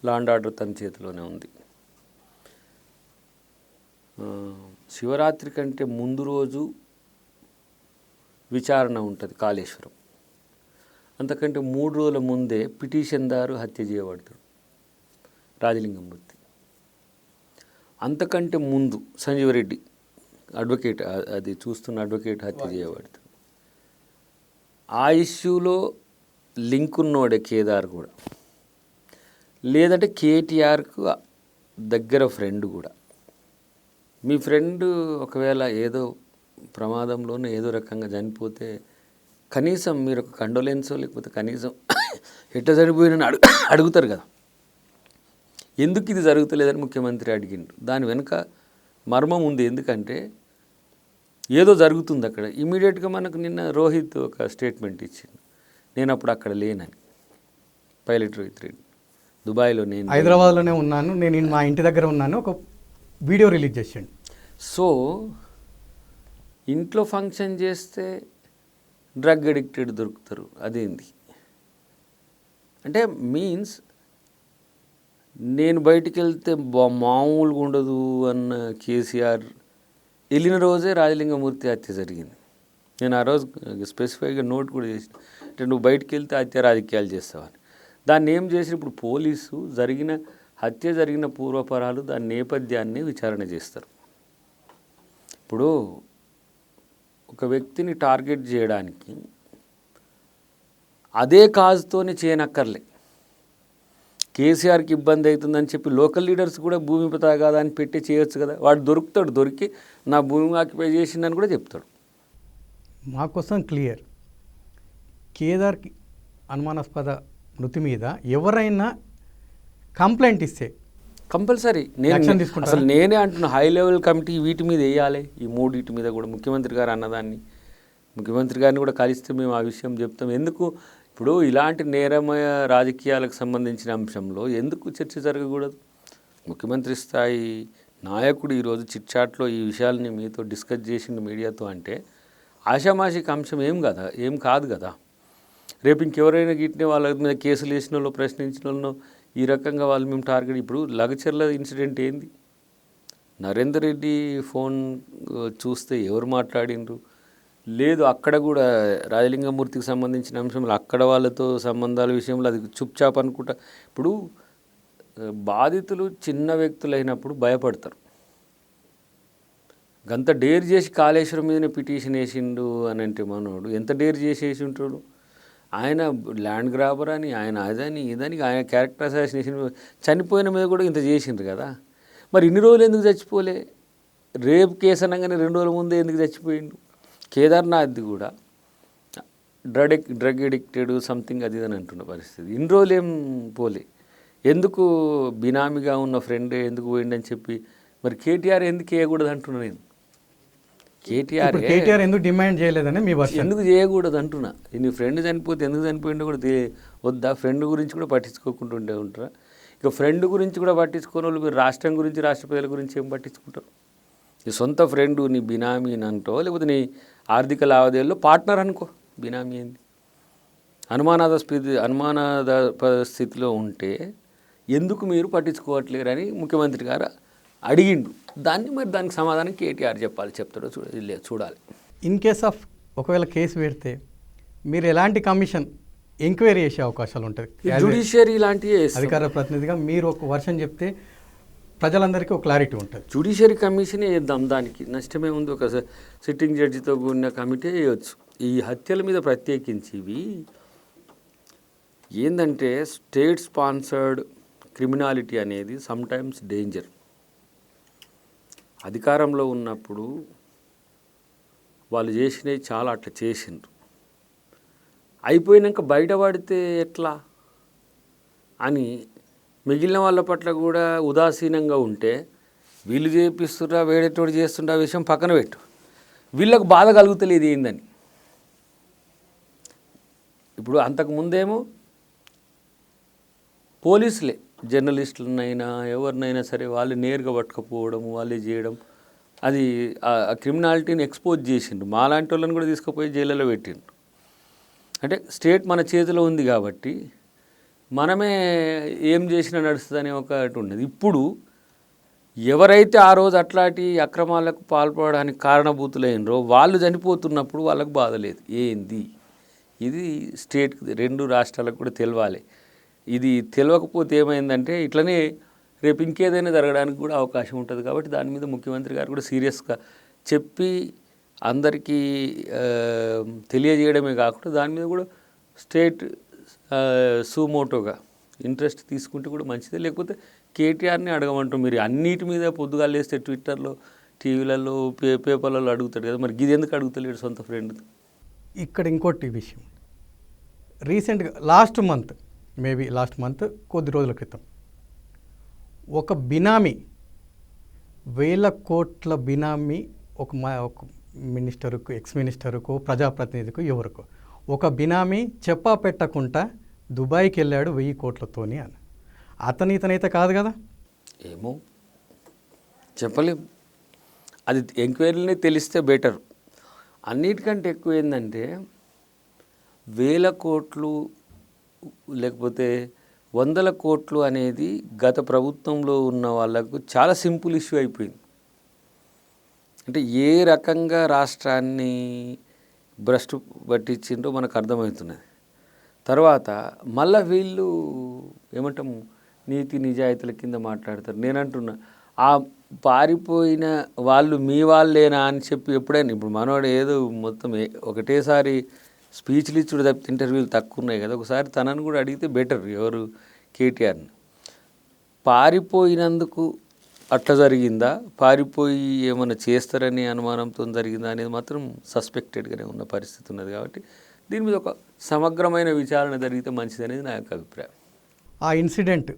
లా అండ్ ఆర్డర్ తన చేతిలోనే ఉంది. శివరాత్రి కంటే ముందు రోజు విచారణ ఉంటుంది కాళేశ్వరం, అంతకంటే 3 రోజుల ముందే పిటిషన్దారు హత్య చేయబడతాడు రాజలింగమూర్తి, అంతకంటే ముందు సంజీవరెడ్డి అడ్వకేట్, అది చూస్తున్న అడ్వకేట్ హత్య చేయబడతాడు. ఆ ఇష్యూలో లింక్ ఉన్నోడే కేదార్ కూడా, లేదంటే కేటీఆర్కు దగ్గర ఫ్రెండ్ కూడా. మీ ఫ్రెండ్ ఒకవేళ ఏదో ప్రమాదంలోనే ఏదో రకంగా చనిపోతే కనీసం మీరు ఒక కండోలెన్సో లేకపోతే కనీసం ఎట్ట చనిపోయినని అడుగుతారు కదా. ఎందుకు ఇది జరుగుతలేదని ముఖ్యమంత్రి అడిగిండు. దాని వెనుక మర్మం ఉంది. ఎందుకంటే ఏదో జరుగుతుంది అక్కడ. ఇమీడియట్గా మనకు నిన్న రోహిత్ ఒక స్టేట్మెంట్ ఇచ్చిండు, నేను అప్పుడు అక్కడ లేనని. పైలట్ రోహిత్ రెడ్డి దుబాయ్లో, నేను హైదరాబాద్లోనే ఉన్నాను, నేను మా ఇంటి దగ్గర ఉన్నాను, ఒక వీడియో రిలీజ్ చేసాడు. సో ఇంట్లో ఫంక్షన్ చేస్తే డ్రగ్ అడిక్టెడ్ దొరుకుతారు, అదేంది అంటే మీన్స్ నేను బయటికి వెళ్తే మామూలుగా ఉండదు అన్న కేసీఆర్ వెళ్ళిన రోజే రాజలింగమూర్తి హత్య జరిగింది. నేను ఆ రోజు స్పెసిఫైగా నోట్ కూడా చేసిన, అంటే నువ్వు బయటికి వెళ్తే హత్య రాజకీయాలు చేస్తావని. దాన్ని ఏం చేసి ఇప్పుడు పోలీసు హత్య జరిగిన పూర్వపరాలు దాని నేపథ్యాన్ని విచారణ చేస్తారు. ఇప్పుడు ఒక వ్యక్తిని టార్గెట్ చేయడానికి అదే కాజుతోనే చేయనక్కర్లే. కేసీఆర్కి ఇబ్బంది అవుతుందని చెప్పి లోకల్ లీడర్స్ కూడా భూమి తగాదా అని పెట్టి చేయొచ్చు కదా. వాడు దొరుకుతాడు, దొరికి నా భూమి ఆక్యుపై చేసిందని కూడా చెప్తాడు. మా కోసం క్లియర్, కేదార్కి అనుమానాస్పద మృతి మీద ఎవరైనా కంప్లైంట్ ఇస్తే కంపల్సరీ Action తీసుకుంటారా? అసలు నేనే అంటున్నా, హై లెవెల్ కమిటీ వీటి మీద వేయాలి. ఈ మూడింటి మీద కూడా ముఖ్యమంత్రి గారు అన్నదాన్ని, ముఖ్యమంత్రి గారిని కూడా కలిస్తే మేము ఆ విషయం చెప్తాం. ఎందుకు ఇప్పుడు ఇలాంటి నేరమయ రాజకీయాలకు సంబంధించిన అంశంలో ఎందుకు చర్చ జరగకూడదు? ముఖ్యమంత్రి స్థాయి నాయకుడు ఈరోజు చిట్చాట్లో ఈ విషయాల్ని మీతో డిస్కస్ చేసిండు మీడియాతో అంటే ఆషామాషిక అంశం ఏం కాదు కదా. రేపు ఇంకెవరైనా గిట్టిన వాళ్ళ మీద కేసులు వేసిన వాళ్ళు, ప్రశ్నించిన వాళ్ళను ఈ రకంగా వాళ్ళు మేము టార్గెట్. ఇప్పుడు లగచర్ల ఇన్సిడెంట్ ఏంది? నరేందర్ రెడ్డి ఫోన్ చూస్తే ఎవరు మాట్లాడిండ్రు లేదు, అక్కడ కూడా రాజలింగమూర్తికి సంబంధించిన అంశంలో అక్కడ వాళ్ళతో సంబంధాల విషయంలో అది చుప్చాప్ అనుకుంటా. ఇప్పుడు బాధితులు చిన్న వ్యక్తులైనప్పుడు భయపడతారు. గంత డేర్ చేసి కాళేశ్వరం మీదనే పిటిషన్ వేసిండు అని అంటే మనోడు ఎంత డేర్ చేసి వేసి ఉంటాడు. ఆయన ల్యాండ్ గ్రాబర్ అని, ఆయన అదని ఇదని, ఆయన క్యారెక్టర్ అసాసినేషన్, చనిపోయిన మీద కూడా ఇంత చేసిండ్రు కదా. మరి ఇన్ని రోజులు ఎందుకు చచ్చిపోలే? రేపు కేసు అనగానే 2 రోజుల ముందే ఎందుకు చచ్చిపోయిండు? కేదార్నాథ్ది కూడా డ్రగ్ ఎడిక్టెడ్ సంథింగ్ అది అని అంటున్న పరిస్థితి. ఇన్ని రోజులు ఏం పోలే, ఎందుకు బినామీగా ఉన్న ఫ్రెండే ఎందుకు పోయిండని చెప్పి మరి కేటీఆర్ ఎందుకు వేయకూడదు అంటున్నా నేను. కేటీఆర్ ఎందుకు డిమాండ్ చేయలేదని మీ వర్షం, ఎందుకు చేయకూడదు అంటున్నా. నీ ఫ్రెండ్ చనిపోతే ఎందుకు చనిపోయిండో కూడా వద్దా? ఫ్రెండ్ గురించి కూడా పట్టించుకోకుండా ఉంటారా? ఇక ఫ్రెండ్ గురించి కూడా పట్టించుకోని వాళ్ళు మీరు రాష్ట్రం గురించి, రాష్ట్ర ప్రజల గురించి ఏం పట్టించుకుంటారు? నీ సొంత ఫ్రెండు నీ బినామీ అంటో, లేకపోతే నీ ఆర్థిక లావాదేవీల్లో పార్ట్నర్ అనుకో, బినామీ ఏంది? అనుమానాస్పద స్థితిలో ఉంటే ఎందుకు మీరు పట్టించుకోవట్లేరని ముఖ్యమంత్రి గారు అడిగిండు. దానికి సమాధానం కేటీఆర్ చెప్తాడో చూడాలి. ఇన్ కేస్ ఆఫ్ ఒకవేళ కేసు పెడితే మీరు ఎలాంటి కమిషన్ ఎంక్వైరీ చేసే అవకాశాలు ఉంటుంది? జ్యుడిషియరీ లాంటివి అధికార ప్రతినిధిగా మీరు ఒక వర్షన్ చెప్తే ప్రజలందరికీ ఒక క్లారిటీ ఉంటుంది. జ్యుడిషియరీ కమిషన్ వేద్దాం, దానికి నష్టమే ఉంది. ఒక సిట్టింగ్ జడ్జితో కూడిన కమిటీ వేయవచ్చు. ఈ హత్యల మీద ప్రత్యేకించి ఇవి ఏంటంటే స్టేట్ స్పాన్సర్డ్ క్రిమినాలిటీ అనేది సమ్టైమ్స్ డేంజర్. అధికారంలో ఉన్నప్పుడు వాళ్ళు చేసినవి చాలా అట్లా చేసిండ్రు, అయిపోయినాక బయటపడితే ఎట్లా అని మిగిలిన వాళ్ళ పట్ల కూడా ఉదాసీనంగా ఉంటే వీళ్ళు చేపిస్తున్నా వేడేటోడు చేస్తుంటే ఆ విషయం పక్కన పెట్టు, వీళ్ళకు బాధ కలుగుతలేదు ఏందని. ఇప్పుడు అంతకుముందేమో పోలీసులే జర్నలిస్టులనైనా ఎవరినైనా సరే వాళ్ళు నేరుగా పట్టుకపోవడం, వాళ్ళే చేయడం, అది ఆ క్రిమినాలిటీని ఎక్స్పోజ్ చేసిండ్రు. మాలాంటి వాళ్ళని కూడా తీసుకుపోయి జైళ్ళలో పెట్టిండ్రు. అంటే స్టేట్ మన చేతిలో ఉంది కాబట్టి మనమే ఏం చేసినా నడుస్తుందనే ఒకటి ఉండేది. ఇప్పుడు ఎవరైతే ఆ రోజు అట్లాంటి అక్రమాలకు పాల్పడడానికి కారణభూతులైనరో వాళ్ళు చనిపోతున్నప్పుడు వాళ్ళకు బాధ లేదు. ఏంది ఇది? స్టేట్కి 2 రాష్ట్రాలకు కూడా తెలవాలి. ఇది తెలియకపోతే ఏమైందంటే ఇట్లనే రేపు ఇంకేదైనా జరగడానికి కూడా అవకాశం ఉంటుంది. కాబట్టి దాని మీద ముఖ్యమంత్రి గారు కూడా సీరియస్గా చెప్పి అందరికీ తెలియజేయడమే కాకుండా దాని మీద కూడా స్టేట్ సుమోటోగా ఇంట్రెస్ట్ తీసుకుంటే కూడా మంచిదే. లేకపోతే కేటీఆర్ని అడగమంటాం. మీరు అన్నిటి మీద పొద్దుగా లేస్తే ట్విట్టర్లో, టీవీలలో, పేపర్లలో అడుగుతాడు కదా, మరి ఇది ఎందుకు అడుగుతలేడు సొంత ఫ్రెండ్? ఇక్కడ ఇంకోటి విషయం, రీసెంట్గా లాస్ట్ మంత్ కొద్ది రోజుల క్రితం ఒక బినామీ, 1000 కోట్ల బినామీ ఒక మినిస్టర్కు, ఎక్స్ మినిస్టర్కు, ప్రజాప్రతినిధికు, ఎవరికో ఒక బినామీ చెప్పా పెట్టకుండా దుబాయ్కి వెళ్ళాడు 1000 కోట్లతోని అని. ఇతనైతే కాదు కదా? ఏమో చెప్పలేం, అది ఎంక్వైరీనే తెలిస్తే బెటర్. అన్నిటికంటే ఎక్కువ ఏంటంటే 1000 కోట్లు లేకపోతే 100 కోట్లు అనేది గత ప్రభుత్వంలో ఉన్న వాళ్ళకు చాలా సింపుల్ ఇష్యూ అయిపోయింది. అంటే ఏ రకంగా రాష్ట్రాన్ని భ్రష్టు పట్టించిండ్రో మనకు అర్థమవుతున్నది. తర్వాత మళ్ళీ వీళ్ళు ఏమంటాము నీతి నిజాయితీల కింద మాట్లాడతారు. నేనంటున్నా ఆ పారిపోయిన వాళ్ళు మీ వాళ్ళేనా అని చెప్పి ఎప్పుడైనా ఇప్పుడు మనవాడు ఏదో మొత్తం ఒకటేసారి స్పీచ్లు ఇచ్చుడు తప్పితే ఇంటర్వ్యూలు తక్కువ ఉన్నాయి కదా, ఒకసారి తనను కూడా అడిగితే బెటర్. ఎవరు కేటీఆర్ని పారిపోయినందుకు అట్లా జరిగిందా, పారిపోయి ఏమైనా చేస్తారని అనుమానంతో జరిగిందా అనేది మాత్రం సస్పెక్టెడ్గానే ఉన్న పరిస్థితి ఉన్నది. కాబట్టి దీని మీద ఒక సమగ్రమైన విచారణ జరిగితే మంచిదనేది నా యొక్క అభిప్రాయం. ఆ ఇన్సిడెంట్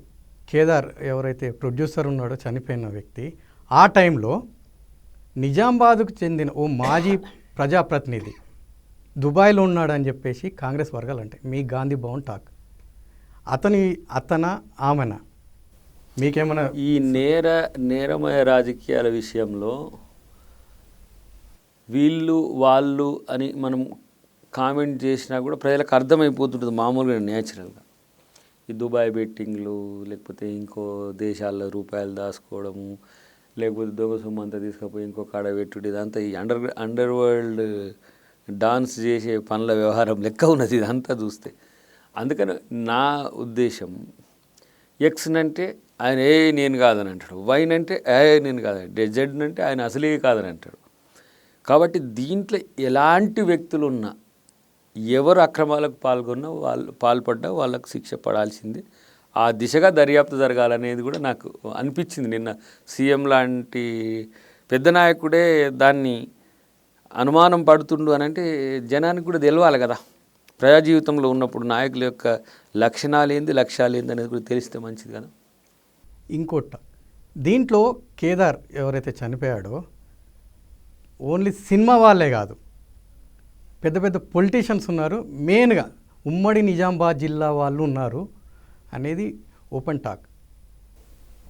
కేదార్ ఎవరైతే ప్రొడ్యూసర్ ఉన్నాడో చనిపోయిన వ్యక్తి ఆ టైంలో నిజామాబాద్కు చెందిన ఓ మాజీ ప్రజాప్రతినిధి దుబాయ్లో ఉన్నాడని చెప్పేసి కాంగ్రెస్ వర్గాలు అంటే మీ గాంధీ భవన్ టాక్. అతన ఆమెన మీకేమైనా ఈ నేరమయ రాజకీయాల విషయంలో వీళ్ళు వాళ్ళు అని మనం కామెంట్ చేసినా కూడా ప్రజలకు అర్థమైపోతుంటుంది మామూలుగా న్యాచురల్గా. ఈ దుబాయ్ బెట్టింగ్లు, లేకపోతే ఇంకో దేశాల్లో రూపాయలు దాచుకోవడము, లేకపోతే దొంగ సొమ్ము అంతా తీసుకుపోయి ఇంకో కాడ పెట్టుడు, ఇదంతా ఈ అండర్ వరల్డ్ డాన్స్ చేసే పనుల వ్యవహారం లెక్క ఉన్నది ఇదంతా చూస్తే. అందుకని నా ఉద్దేశం ఎక్స్ అంటే ఆయన నేను కాదని అంటాడు, వైన్ అంటే నేను కాదంటే, జెడ్ అంటే ఆయన అసలే కాదని అంటాడు. కాబట్టి దీంట్లో ఎలాంటి వ్యక్తులు ఉన్నా ఎవరు అక్రమాలకు పాల్పడ్డా వాళ్ళకు శిక్ష పడాల్సిందే. ఆ దిశగా దర్యాప్తు జరగాలనేది కూడా నాకు అనిపించింది. నిన్న సీఎం లాంటి పెద్ద నాయకుడే దాన్ని అనుమానం పడుతుండు అని అంటే జనానికి కూడా తెలవాలి కదా. ప్రజా జీవితంలో ఉన్నప్పుడు నాయకుల యొక్క లక్షణాలు ఏంది, లక్ష్యాలు ఏంది అనేది కూడా తెలిస్తే మంచిది కదా. ఇంకోట దీంట్లో కేదార్ ఎవరైతే చనిపోయాడో ఓన్లీ సినిమా వాళ్ళే కాదు, పెద్ద పెద్ద పొలిటీషియన్స్ ఉన్నారు, మెయిన్గా ఉమ్మడి నిజామాబాద్ జిల్లా వాళ్ళు ఉన్నారు అనేది ఓపెన్ టాక్.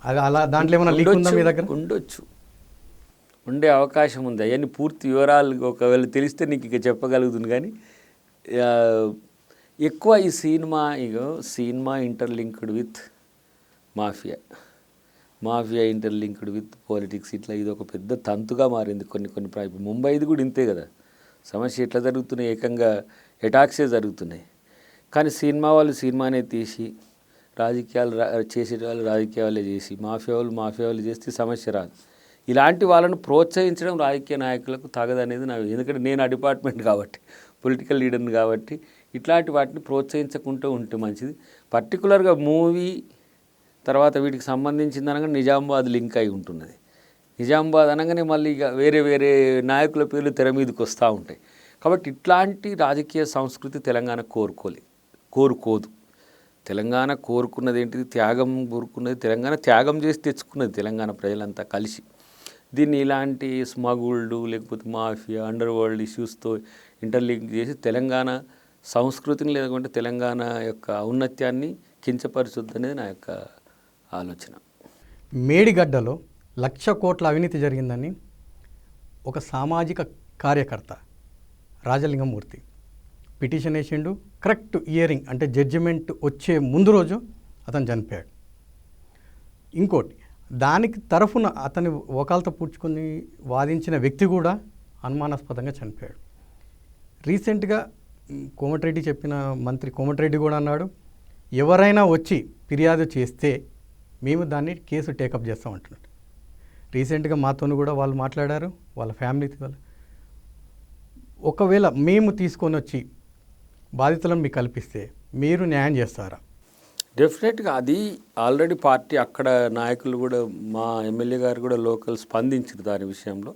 అది అలా దాంట్లో ఏమైనా లీక్ ఉందా మీ దగ్గర? ఉండొచ్చు, ఉండే అవకాశం ఉంది. అవన్నీ పూర్తి వివరాలు ఒకవేళ తెలిస్తే నీకు ఇక చెప్పగలుగుతుంది. కానీ ఎక్కువ ఈ cinema interlinked with mafia interlinked with politics, ఇట్లా ఇది ఒక పెద్ద తంతుగా మారింది. కొన్ని ముంబైది కూడా ఇంతే కదా సమస్య. ఎట్లా జరుగుతున్నాయి, ఏకంగా అటాక్సే జరుగుతున్నాయి. కానీ సినిమా వాళ్ళు సినిమానే తీసి రాజకీయాలు చేసే వాళ్ళు రాజకీయాలే చేసి మాఫియా వాళ్ళు చేస్తే సమస్య రాదు. ఇలాంటి వాళ్ళను ప్రోత్సహించడం రాజకీయ నాయకులకు తగదనేది నా, ఎందుకంటే నేను ఆ డిపార్ట్మెంట్ కాబట్టి, పొలిటికల్ లీడర్ని కాబట్టి ఇట్లాంటి వాటిని ప్రోత్సహించకుంటూ ఉంటే మంచిది. పర్టికులర్గా మూవీ తర్వాత వీటికి సంబంధించింది అనగా నిజామాబాద్ లింక్ అయి ఉంటున్నది. నిజామాబాద్ అనగానే మళ్ళీ ఇక వేరే నాయకుల పేర్లు తెర మీదకి వస్తూ ఉంటాయి. కాబట్టి ఇట్లాంటి రాజకీయ సంస్కృతి తెలంగాణ కోరుకోదు. తెలంగాణ కోరుకున్నది ఏంటిది? త్యాగం కోరుకున్నది. తెలంగాణ త్యాగం చేసి తెచ్చుకున్నది తెలంగాణ ప్రజలంతా కలిసి. దీన్ని ఇలాంటి స్మగుల్డ్ లేకపోతే మాఫియా అండర్ వరల్డ్ ఇష్యూస్తో ఇంటర్లింక్ చేసి తెలంగాణ సంస్కృతిని లేకుంటే తెలంగాణ యొక్క ఔన్నత్యాన్ని కించపరచొద్దు అనేది నా యొక్క ఆలోచన. మేడిగడ్డలో 1,00,000 కోట్ల అవినీతి జరిగిందని ఒక సామాజిక కార్యకర్త రాజలింగమూర్తి పిటిషన్ వేసిండు. కరెక్ట్ ఇయరింగ్ అంటే జడ్జిమెంట్ వచ్చే ముందు రోజు అతను చనిపోయాడు. ఇంకోటి దానికి తరఫున అతని వకాలతో పూడ్చుకొని వాదించిన వ్యక్తి కూడా అనుమానాస్పదంగా చనిపోయాడు. రీసెంట్గా కోమటిరెడ్డి చెప్పిన మంత్రి కోమటిరెడ్డి కూడా అన్నాడు, ఎవరైనా వచ్చి ఫిర్యాదు చేస్తే మేము దాన్ని కేసు టేకప్ చేస్తామంటున్నాడు. రీసెంట్గా మాతో కూడా వాళ్ళు మాట్లాడారు, వాళ్ళ ఫ్యామిలీతో. వాళ్ళు ఒకవేళ మేము తీసుకొని వచ్చి బాధితులను మీకు కల్పిస్తే మీరు న్యాయం చేస్తారా? డెఫినెట్గా అది ఆల్రెడీ పార్టీ అక్కడ నాయకులు కూడా, మా ఎమ్మెల్యే గారు కూడా లోకల్ స్పందించారు దాని విషయంలో.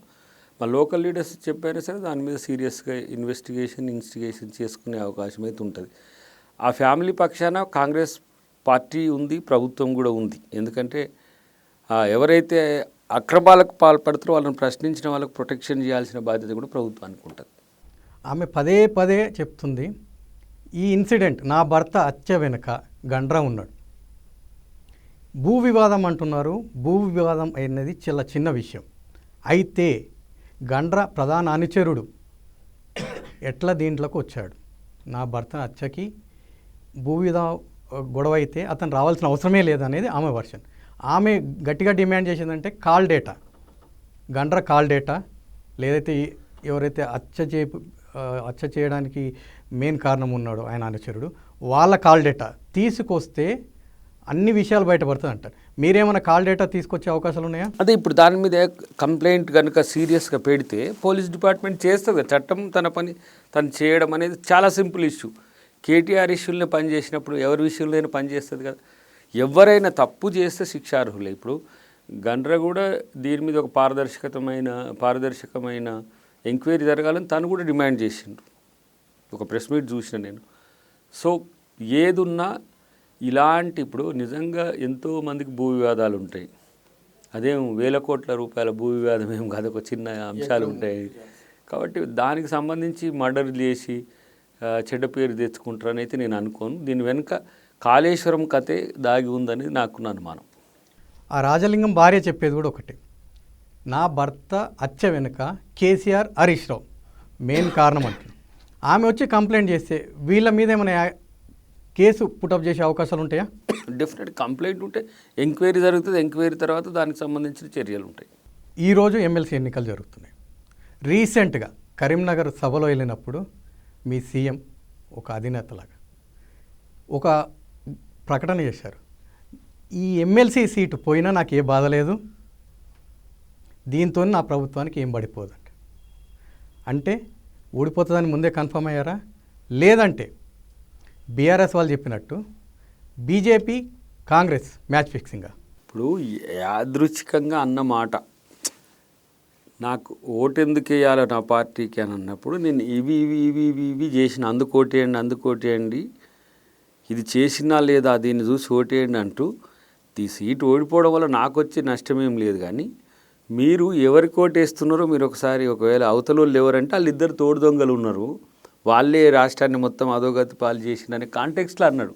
మా లోకల్ లీడర్స్ చెప్పైనా సరే దాని మీద సీరియస్గా ఇన్వెస్టిగేషన్ చేసుకునే అవకాశం అయితే ఉంటుంది. ఆ ఫ్యామిలీ పక్షాన కాంగ్రెస్ పార్టీ ఉంది, ప్రభుత్వం కూడా ఉంది. ఎందుకంటే ఎవరైతే అక్రమాలకు పాల్పడతారో వాళ్ళని ప్రశ్నించిన వాళ్ళకు ప్రొటెక్షన్ చేయాల్సిన బాధ్యత కూడా ప్రభుత్వానికి ఉంటుంది. ఆమె పదే పదే చెప్తుంది, ఈ ఇన్సిడెంట్ నా భర్త హత్య వెనుక గండ్రా ఉన్నాడు. భూ వివాదం అంటున్నారు. భూ వివాదం అనేది చాలా చిన్న విషయం. అయితే గండ్ర ప్రధాన అనుచరుడు ఎట్లా దీంట్లోకి వచ్చాడు? నా భర్త హత్యకి భూ వివాదం గొడవ అయితే అతను రావాల్సిన అవసరమే లేదనేది ఆమె వర్షన్. ఆమె గట్టిగా డిమాండ్ చేసిందంటే call data, Gandra call data, లేదైతే ఎవరైతే హత్య హత్య చేయడానికి మెయిన్ కారణం ఉన్నాడు ఆయన అనుచరుడు, వాళ్ళ కాల్ డేటా తీసుకొస్తే అన్ని విషయాలు బయటపడుతుంది అంటారు. మీరేమైనా కాల్ డేటా తీసుకొచ్చే అవకాశాలు ఉన్నాయా? అదే ఇప్పుడు దాని మీద కంప్లైంట్ కనుక సీరియస్గా పెడితే పోలీస్ డిపార్ట్మెంట్ చేస్తుంది. చట్టం తన పని తను చేయడం అనేది చాలా సింపుల్ ఇష్యూ. కేటీఆర్ ఇష్యూలనే పని చేసినప్పుడు ఎవరి విషయంలోనే పని చేస్తుంది కదా. ఎవరైనా తప్పు చేస్తే శిక్షార్హులే. ఇప్పుడు గండ్ర కూడా దీని మీద ఒక పారదర్శకమైన ఎంక్వైరీ జరగాలని తను కూడా డిమాండ్ చేసిండ్రు. ఒక ప్రెస్ మీట్ చూసిన నేను. సో ఏదున్నా ఇలాంటి ఇప్పుడు నిజంగా ఎంతోమందికి భూ వివాదాలు ఉంటాయి. అదేం వేల కోట్ల రూపాయల భూ వివాదం ఏం కాదు, ఒక చిన్న అంశాలు ఉంటాయి. కాబట్టి దానికి సంబంధించి మర్డర్ చేసి చెడ్డ పేరు తెచ్చుకుంటారని అయితే నేను అనుకోను. దీని వెనుక కాళేశ్వరం కథే దాగి ఉందని నాకు అనుమానం. ఆ రాజలింగం భార్య చెప్పేది కూడా ఒకటి, నా భర్త హత్య వెనుక కేసీఆర్, హరీష్ రావు మెయిన్ కారణం అంటుంది. ఆమె వచ్చి కంప్లైంట్ చేస్తే వీళ్ళ మీద ఏమైనా కేసు పుటప్ చేసే అవకాశాలు ఉంటాయా? డెఫినెట్ కంప్లైంట్ ఉంటే ఎంక్వైరీ జరుగుతుంది. ఎంక్వైరీ తర్వాత దానికి సంబంధించిన చర్యలు ఉంటాయి. ఈరోజు ఎమ్మెల్సీ ఎన్నికలు జరుగుతున్నాయి. రీసెంట్గా కరీంనగర్ సభలో వెళ్ళినప్పుడు మీ సీఎం ఒక అధినేతలాగా ఒక ప్రకటన చేశారు, ఈ ఎమ్మెల్సీ సీటు పోయినా నాకు ఏ బాధ లేదు, దీంతో నా ప్రభుత్వానికి ఏం పడిపోదంట. అంటే ఊడిపోతుందని ముందే కన్ఫర్మ్ అయ్యారా? లేదంటే బీఆర్ఎస్ వాళ్ళు చెప్పినట్టు బీజేపీ కాంగ్రెస్ మ్యాచ్ ఫిక్సింగా? ఇప్పుడు యాదృచ్ఛికంగా అన్న మాట, నాకు ఓటు ఎందుకు వేయాలో నా పార్టీకి అని అన్నప్పుడు నేను ఇవి చేసిన, అందుకోటేయండి, ఇది చేసినా లేదా దీన్ని చూసి ఓటేయండి అంటూ ఈ సీటు ఓడిపోవడం వల్ల నాకు వచ్చే నష్టమేం లేదు. కానీ మీరు ఎవరికి ఓటేస్తున్నారో మీరు ఒకసారి, ఒకవేళ అవతల వాళ్ళు ఎవరంటే వాళ్ళిద్దరు తోడు దొంగలు ఉన్నారు, వాళ్ళే రాష్ట్రాన్ని మొత్తం అధోగతి పాలు చేసిందనే కాంటెక్స్ట్లో అన్నాడు.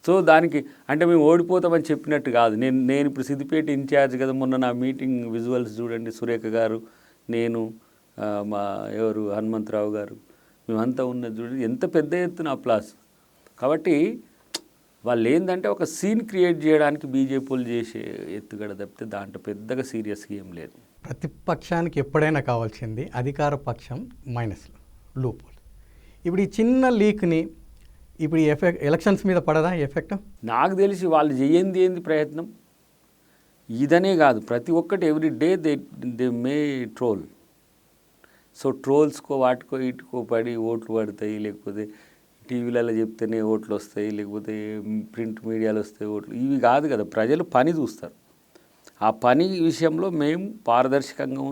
సో దానికి అంటే మేము ఓడిపోతామని చెప్పినట్టు కాదు. నేను ఇప్పుడు సిద్దిపేట ఇన్ఛార్జ్ కదా, మొన్న నా మీటింగ్ విజువల్స్ చూడండి, సురేఖ గారు, నేను, మా ఎవరు హనుమంతరావు గారు, మేమంతా ఉన్నది చూడండి, ఎంత పెద్ద ఎత్తున అప్లాస్. కాబట్టి వాళ్ళు ఏంటంటే ఒక సీన్ క్రియేట్ చేయడానికి బీజేపీలు చేసే ఎత్తుగడ తప్పితే దాంట్లో పెద్దగా సీరియస్గా ఏం లేదు. ప్రతిపక్షానికి ఎప్పుడైనా కావాల్సింది అధికార పక్షం మైనస్లు, లూపోలు. ఇప్పుడు ఈ చిన్న లీక్ని ఇప్పుడు ఎలక్షన్స్ మీద పడదా ఎఫెక్ట్? నాకు తెలిసి వాళ్ళు ఏంది ప్రయత్నం ఇదనే కాదు, ప్రతి ఒక్కటి every day they may troll. So ట్రోల్స్కో వాటికో ఇటుకో పడి ఓట్లు పడతాయి, లేకపోతే టీవీలలో చెప్తేనే ఓట్లు వస్తాయి, లేకపోతే ప్రింట్ మీడియాలో వస్తాయి ఓట్లు. ఇవి కాదు కదా, ప్రజలు పని చూస్తారు. ఆ పని విషయంలో మేము పారదర్శకంగా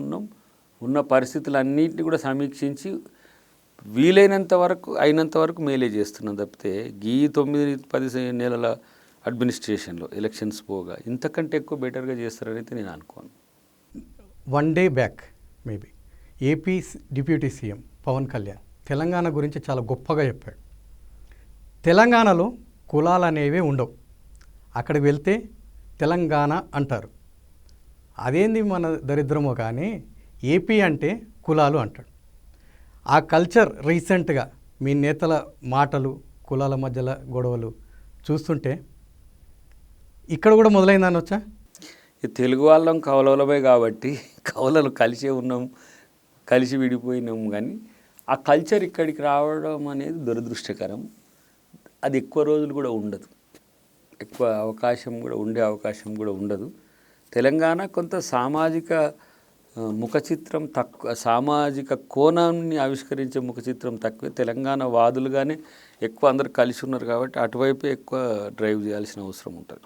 ఉన్న పరిస్థితులన్నింటినీ కూడా సమీక్షించి వీలైనంత వరకు మేలే చేస్తున్నాం తప్పితే ఈ 9-10 నెలల అడ్మినిస్ట్రేషన్లో ఎలక్షన్స్ పోగా ఇంతకంటే ఎక్కువ బెటర్గా చేస్తారని అయితే నేను అనుకోను. One day back maybe AP deputy CM Pawan Kalyan Telangana గురించి చాలా గొప్పగా చెప్పాడు. తెలంగాణలో కులాలు అనేవి ఉండవు, అక్కడికి వెళ్తే తెలంగాణ అంటారు. అదేంది మన దరిద్రమో కానీ ఏపీ అంటే కులాలు అంటాడు. ఆ కల్చర్ రీసెంట్గా మీ నేతల మాటలు, కులాల మధ్యలో గొడవలు చూస్తుంటే ఇక్కడ కూడా మొదలైందని వచ్చా? తెలుగు వాళ్ళం కౌలలమే కాబట్టి కౌలలు కలిసే ఉన్నాం, కలిసి విడిపోయినాం. కానీ ఆ కల్చర్ ఇక్కడికి రావడం అనేది దురదృష్టకరం. అది ఎక్కువ రోజులు కూడా ఉండదు, ఎక్కువ ఉండే అవకాశం కూడా ఉండదు. తెలంగాణ కొంత సామాజిక ముఖచిత్రం తక్కువ, సామాజిక కోణాన్ని ఆవిష్కరించే ముఖచిత్రం తక్కువే. తెలంగాణ వాదులుగానే ఎక్కువ అందరు కలిసి ఉన్నారు కాబట్టి అటువైపే ఎక్కువ డ్రైవ్ చేయాల్సిన అవసరం ఉంటుంది.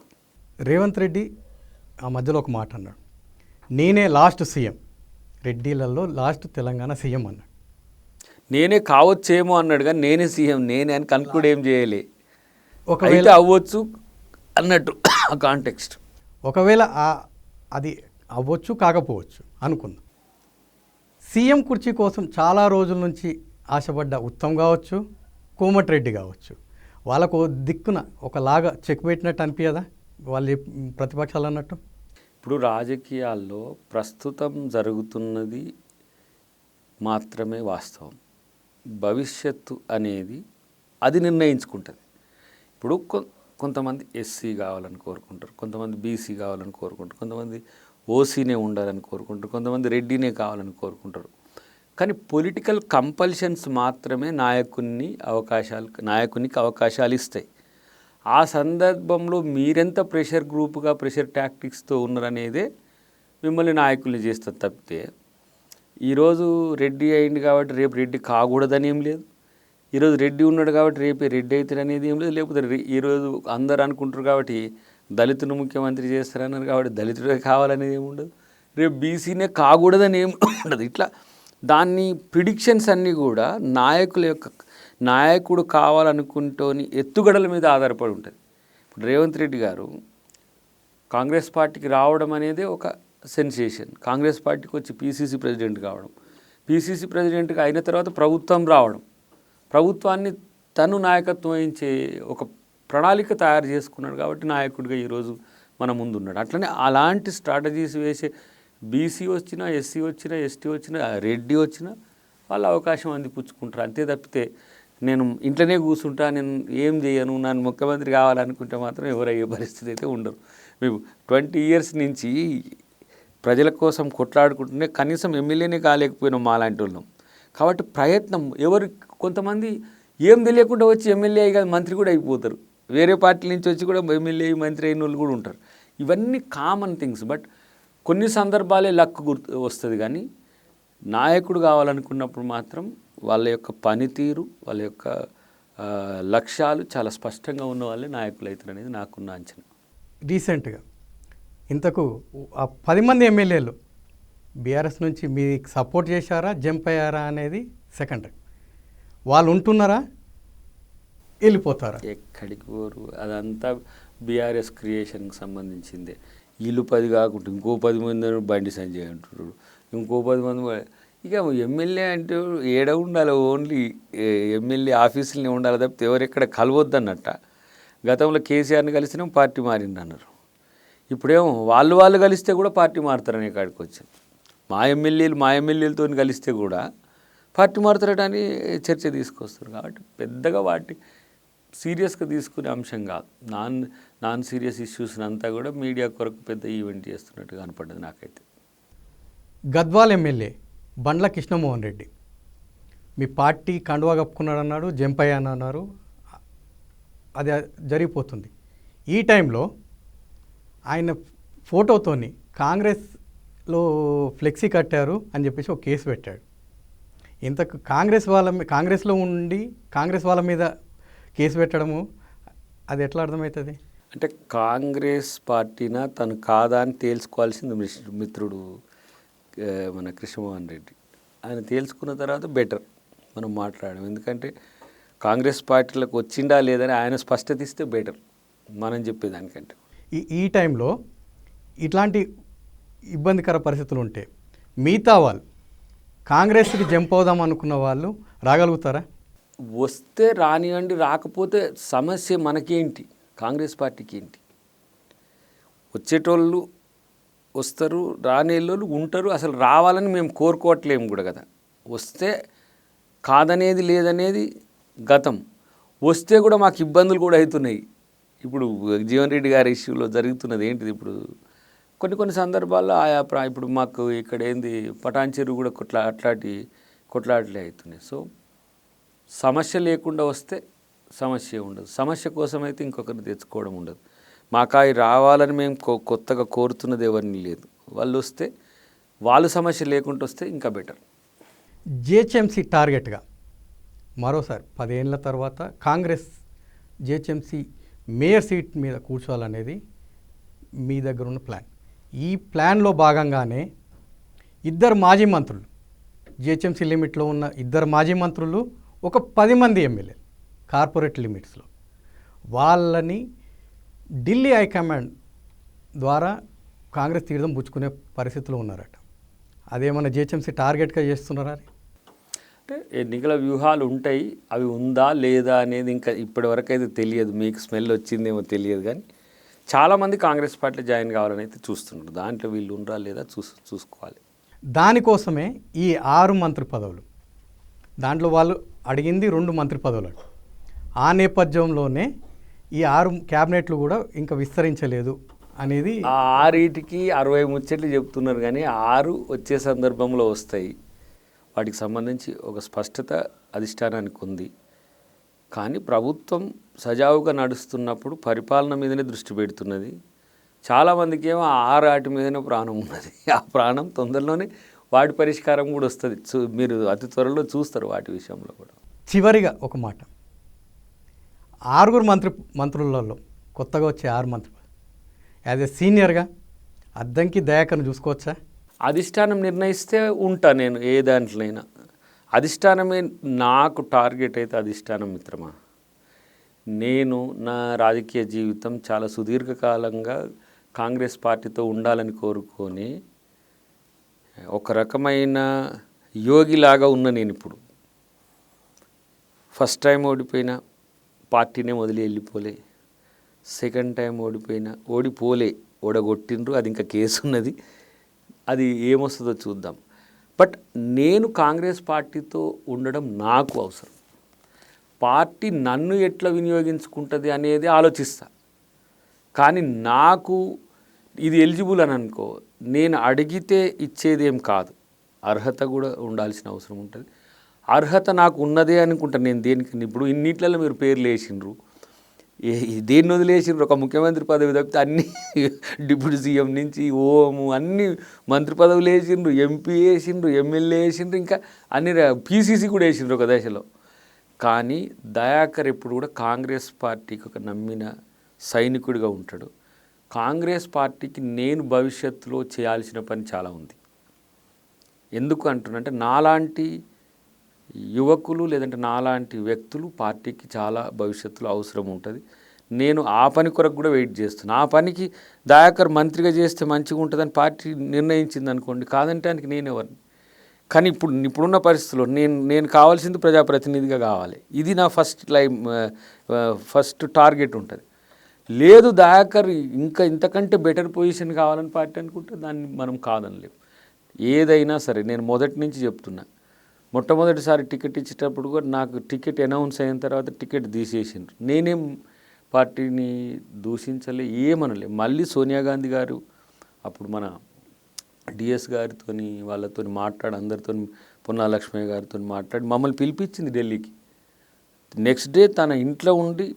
రేవంత్ రెడ్డి ఆ మధ్యలో ఒక మాట అన్నాడు, నేనే లాస్ట్ సీఎం, రెడ్డిలలో లాస్ట్ తెలంగాణ సీఎం అన్నాడు. నేనే కావచ్చేమో అన్నాడు కానీ నేనే సీఎం నేనే అని కన్క్లూడ్ ఏం చేయలే. ఒకవేళ అవ్వచ్చు అన్నట్టు ఆ కాంటెక్స్ట్. ఒకవేళ అది అవ్వచ్చు కాకపోవచ్చు అనుకుందాం. సీఎం కుర్చీ కోసం చాలా రోజుల నుంచి ఆశపడ్డ ఉత్తమ్ కావచ్చు, కోమటిరెడ్డి కావచ్చు, వాళ్ళకు దిక్కున ఒకలాగా చెక్ పెట్టినట్టు అనిపించదా వాళ్ళు ప్రతిపక్షాలు అన్నట్టు? ఇప్పుడు రాజకీయాల్లో ప్రస్తుతం జరుగుతున్నది మాత్రమే వాస్తవం. భవిష్యత్తు అనేది అది నిర్ణయించుకుంటుంది. ఇప్పుడు కొంతమంది ఎస్సీ కావాలని కోరుకుంటారు, కొంతమంది బీసీ కావాలని కోరుకుంటారు, కొంతమంది ఓసీనే ఉండాలని కోరుకుంటారు, కొంతమంది రెడ్డినే కావాలని కోరుకుంటారు. కానీ పొలిటికల్ కంపల్షన్స్ మాత్రమే నాయకునికి అవకాశాలు ఇస్తాయి. ఆ సందర్భంలో మీరెంత ప్రెషర్ గ్రూప్గా ప్రెషర్ టాక్టిక్స్తో ఉన్నారనేదే మిమ్మల్ని నాయకుల్ని చేస్తుంది తప్పితే ఈరోజు రెడ్డి అయింది కాబట్టి రేపు రెడ్డి కాకూడదని ఏం లేదు, ఈరోజు రెడ్డి ఉన్నాడు కాబట్టి రేపే రెడ్డి అవుతాడు అనేది ఏం లేదు, లేకపోతే ఈరోజు అందరు అనుకుంటారు కాబట్టి దళితుని ముఖ్యమంత్రి చేస్తారన్నారు కాబట్టి దళితుడే కావాలనేది ఏమి ఉండదు, రేపు బీసీనే కాకూడదని ఏమి ఉండదు. ఇట్లా దాన్ని ప్రిడిక్షన్స్ అన్నీ కూడా నాయకుడు కావాలనుకుంటోని ఎత్తుగడల మీద ఆధారపడి ఉంటుంది. ఇప్పుడు రేవంత్ రెడ్డి గారు కాంగ్రెస్ పార్టీకి రావడం అనేది ఒక సెన్సేషన్, కాంగ్రెస్ పార్టీకి వచ్చి పీసీసీ ప్రెసిడెంట్ కావడం, పీసీసీ ప్రెసిడెంట్గా అయిన తర్వాత ప్రభుత్వం రావడం, ప్రభుత్వాన్ని తను నాయకత్వం వహించే ఒక ప్రణాళిక తయారు చేసుకున్నాడు కాబట్టి నాయకుడిగా ఈరోజు మన ముందున్నాడు. అట్లనే అలాంటి స్ట్రాటజీస్ వేసే బీసీ వచ్చినా, ఎస్సీ వచ్చినా, ఎస్టీ వచ్చినా, రెడ్డి వచ్చినా వాళ్ళు అవకాశం అందిపుచ్చుకుంటారు. అంతే తప్పితే నేను ఇంట్లోనే కూర్చుంటా, నేను ఏం చేయను, నన్ను ముఖ్యమంత్రి కావాలనుకుంటే మాత్రం ఎవరయ్యే పరిస్థితి అయితే ఉండరు. మేము 20 years నుంచి ప్రజల కోసం కొట్లాడుకుంటూనే కనీసం ఎమ్మెల్యేనే కాలేకపోయినాం మాలాంటి వాళ్ళం. కాబట్టి ప్రయత్నం కొంతమంది ఏం తెలియకుండా వచ్చి ఎమ్మెల్యే అయ్యి మంత్రి కూడా అయిపోతారు, వేరే పార్టీ నుంచి వచ్చి కూడా ఎమ్మెల్యే మంత్రి అయిన వాళ్ళు కూడా ఉంటారు. ఇవన్నీ కామన్ థింగ్స్. బట్ కొన్ని సందర్భాలే లక్ వస్తుంది, కానీ నాయకుడు కావాలనుకున్నప్పుడు మాత్రం వాళ్ళ యొక్క పనితీరు, వాళ్ళ యొక్క లక్ష్యాలు చాలా స్పష్టంగా ఉన్న వాళ్ళే నాయకులు అవుతారు అనేది నాకున్న అంచనా. రీసెంట్గా ఇంతకు ఆ 10 మంది ఎమ్మెల్యేలు బీఆర్ఎస్ నుంచి మీకు సపోర్ట్ చేశారా, జంప్ అయ్యారా అనేది సెకండరీ. వాళ్ళు ఉంటున్నారా, వెళ్ళిపోతారా? ఎక్కడికి పోరు, అదంతా బీఆర్ఎస్ క్రియేషన్కి సంబంధించిందే. వీళ్ళు 10 కాకుండా ఇంకో 10 మంది బండి సంజయ్ అంటున్నారు, ఇంకో 10 మంది. ఇక ఎమ్మెల్యే అంటే ఏడ ఉండాలి, ఓన్లీ ఎమ్మెల్యే ఆఫీసులనే ఉండాలి తప్పితే ఎవరెక్కడ కలవద్దన్నట్ట. గతంలో కేసీఆర్ని కలిసినా పార్టీ మారింది అన్నారు, ఇప్పుడేమో వాళ్ళు కలిస్తే కూడా పార్టీ మారుతారనే కాడికి వచ్చింది. మా ఎమ్మెల్యేలతో కలిస్తే కూడా పార్టీ మారుతారని చర్చ తీసుకొస్తారు. కాబట్టి పెద్దగా వాటి సీరియస్గా తీసుకునే అంశం కాదు. నాన్ సీరియస్ ఇష్యూస్ అంతా కూడా మీడియా కొరకు పెద్ద ఈవెంట్ చేస్తున్నట్టు కనపడ్డది నాకైతే. గద్వాల్ ఎమ్మెల్యే బండ్ల కృష్ణమోహన్ రెడ్డి మీ పార్టీ కండువా కప్పుకున్నాడు అన్నాడు, జంప్ అయ్యాను అన్నారు, అది జరిగిపోతుంది. ఈ టైంలో ఆయన ఫోటోతోని కాంగ్రెస్లో ఫ్లెక్సీ కట్టారు అని చెప్పేసి ఒక కేసు పెట్టాడు. ఇంతకు కాంగ్రెస్లో ఉండి కాంగ్రెస్ వాళ్ళ మీద కేసు పెట్టడము అది ఎట్లా అర్థమవుతుంది? అంటే కాంగ్రెస్ పార్టీనా తను కాదా అని తేల్చుకోవాల్సింది మిత్రుడు మన కృష్ణమోహన్ రెడ్డి. ఆయన తేల్చుకున్న తర్వాత బెటర్ మనం మాట్లాడడం, ఎందుకంటే కాంగ్రెస్ పార్టీలకు వచ్చిందా లేదని ఆయన స్పష్టత ఇస్తే బెటర్ మనం చెప్పేదానికంటే. ఈ టైంలో ఇట్లాంటి ఇబ్బందికర పరిస్థితులు ఉంటే మిగతా వాళ్ళు కాంగ్రెస్కి జంప్ అవుదాం అనుకున్న వాళ్ళు రాగలుగుతారా? వస్తే రానివ్వండి, రాకపోతే సమస్య మనకేంటి, కాంగ్రెస్ పార్టీకి ఏంటి? వచ్చేటోళ్ళు వస్తారు, రానేళ్ళు ఉంటారు. అసలు రావాలని మేము కోరుకోవట్లేము కూడా కదా. వస్తే కాదనేది లేదనేది గతం, వస్తే కూడా మాకు ఇబ్బందులు కూడా అవుతున్నాయి. ఇప్పుడు జీవన్ రెడ్డి గారి ఇష్యూలో జరుగుతున్నది ఏంటిది? ఇప్పుడు కొన్ని సందర్భాల్లో ఇప్పుడు మాకు ఇక్కడ ఏంది పటాన్ చెరువు కూడా కొట్లాటలే అవుతున్నాయి. సో సమస్య లేకుండా వస్తే సమస్య ఉండదు, సమస్య కోసం అయితే ఇంకొకరిని తెచ్చుకోవడం ఉండదు. మాకాయి రావాలని మేము కొత్తగా కోరుతున్నది ఎవరిని లేదు. వాళ్ళు వస్తే వాళ్ళు సమస్య లేకుండా వస్తే ఇంకా బెటర్. జిహెచ్ఎంసీ టార్గెట్గా మరోసారి 10 ఏళ్ళ తర్వాత కాంగ్రెస్ జిహెచ్ఎంసీ మేయర్ సీట్ మీద కూర్చోవాలనేది మీ దగ్గర ఉన్న ప్లాన్. ఈ ప్లాన్లో భాగంగానే 2 మాజీ మంత్రులు, జిహెచ్ఎంసీ లిమిట్లో ఉన్న 2 మాజీ మంత్రులు, ఒక 10 మంది ఎమ్మెల్యేలు కార్పొరేట్ లిమిట్స్లో, వాళ్ళని ఢిల్లీ హైకమాండ్ ద్వారా కాంగ్రెస్ తీర్థం పుచ్చుకునే పరిస్థితిలో ఉన్నారట. అదేమన్నా జిహెచ్ఎంసీ టార్గెట్గా చేస్తున్నారా? అంటే ఎన్నికల వ్యూహాలు ఉంటాయి, అవి ఉందా లేదా అనేది ఇంకా ఇప్పటివరకు అయితే తెలియదు. మీకు స్మెల్ వచ్చిందేమో తెలియదు, కానీ చాలామంది కాంగ్రెస్ పార్టీలో జాయిన్ కావాలని అయితే చూస్తున్నారు. దాంట్లో వీళ్ళు ఉండరా లేదా చూసుకోవాలి. దానికోసమే ఈ 6 మంత్రి పదవులు, దాంట్లో వాళ్ళు అడిగింది 2 మంత్రి పదవులు. ఆ నేపథ్యంలోనే ఈ 6 క్యాబినెట్లు కూడా ఇంకా విస్తరించలేదు అనేది. ఆ 6కి 60 ముచ్చట్లు చెప్తున్నారు, కానీ 6 వచ్చే సందర్భంలో వస్తాయి. వాటికి సంబంధించి ఒక స్పష్టత అధిష్టానానికి ఉంది. కానీ ప్రభుత్వం సజావుగా నడుస్తున్నప్పుడు పరిపాలన మీదనే దృష్టి పెడుతున్నది. చాలామందికి ఏమో వాటి మీదనే ప్రాణం ఉన్నది. ఆ ప్రాణం తొందరలోనే వాటి పరిష్కారం కూడా వస్తుంది. మీరు అతి త్వరలో చూస్తారు వాటి విషయంలో కూడా. చివరిగా ఒక మాట, 6 మంత్రులలో కొత్తగా వచ్చే 6 మంత్రులు యాజ్ ఏ సీనియర్గా అద్దంకి దయాకర్ను చూసుకోవచ్చా? అధిష్టానం నిర్ణయిస్తే ఉంటా నేను ఏ దాంట్లోనైనా. అధిష్టానమే నాకు టార్గెట్ అయితే అధిష్టానం మిత్రమా. నేను నా రాజకీయ జీవితం చాలా సుదీర్ఘకాలంగా కాంగ్రెస్ పార్టీతో ఉండాలని కోరుకొని ఒక రకమైన యోగిలాగా ఉన్న నేను ఇప్పుడు. ఫస్ట్ టైం ఓడిపోయినా పార్టీనే వదిలి వెళ్ళిపోలే, సెకండ్ టైం ఓడిపోలే, ఓడగొట్టిండ్రు, అది ఇంకా కేసు ఉన్నది, అది ఏమొస్తుందో చూద్దాం. బట్ నేను కాంగ్రెస్ పార్టీతో ఉండడం నాకు అవసరం. పార్టీ నన్ను ఎట్లా వినియోగించుకుంటుంది అనేది ఆలోచిస్తా. కానీ నాకు ఇది ఎలిజిబుల్ అని అనుకో, నేను అడిగితే ఇచ్చేదేం కాదు, అర్హత కూడా ఉండాల్సిన అవసరం ఉంటుంది. అర్హత నాకు ఉన్నదే అనుకుంటా నేను దేనికి. ఇప్పుడు ఇన్నిట్లలో మీరు పేర్లు వేసిండ్రు, దేన్ని వదిలేసిండ్రు? ఒక ముఖ్యమంత్రి పదవి తప్పితే అన్ని డిప్యూటీ సీఎం నుంచి ఓము అన్ని మంత్రి పదవులు వేసిండ్రు, ఎంపీ వేసిండ్రు, ఎమ్మెల్యే వేసిండ్రు, ఇంకా అన్ని పీసీసీ కూడా వేసిండ్రు ఒక దశలో. కానీ దయాకర్ ఎప్పుడు కూడా కాంగ్రెస్ పార్టీకి ఒక నమ్మిన సైనికుడిగా ఉంటాడు. కాంగ్రెస్ పార్టీకి నేను భవిష్యత్తులో చేయాల్సిన పని చాలా ఉంది. ఎందుకు అంటున్నంటే, నాలాంటి యువకులు లేదంటే నాలాంటి వ్యక్తులు పార్టీకి చాలా భవిష్యత్తులో అవసరం ఉంటుంది. నేను ఆ పని కొరకు కూడా వెయిట్ చేస్తున్నాను. ఆ పనికి దయాకర్ మంత్రిగా చేస్తే మంచిగా ఉంటుందని పార్టీ నిర్ణయించింది అనుకోండి, కాదంటే ఆయనకి నేనెవరిని. కానీ ఇప్పుడున్న పరిస్థితుల్లో నేను కావాల్సింది ప్రజాప్రతినిధిగా కావాలి. ఇది నా ఫస్ట్ టార్గెట్ ఉంటుంది. లేదు దయాకర్ ఇంకా ఇంతకంటే బెటర్ పొజిషన్ కావాలని పార్టీ అనుకుంటే దాన్ని మనం కాదనలేము. ఏదైనా సరే నేను మొదటి నుంచి చెప్తున్నా, మొట్టమొదటిసారి టికెట్ ఇచ్చేటప్పుడు కూడా నాకు టికెట్ అనౌన్స్ అయిన తర్వాత టికెట్ తీసేసిండ్రు. నేనేం పార్టీని దూషించలే, ఏమనలే. మళ్ళీ సోనియా గాంధీ గారు అప్పుడు మన డిఎస్ గారితో వాళ్ళతో మాట్లాడి, అందరితో పొన్నా లక్ష్మయ్య గారితో మాట్లాడి మమ్మల్ని పిలిపించింది ఢిల్లీకి. నెక్స్ట్ డే తన ఇంట్లో ఉండి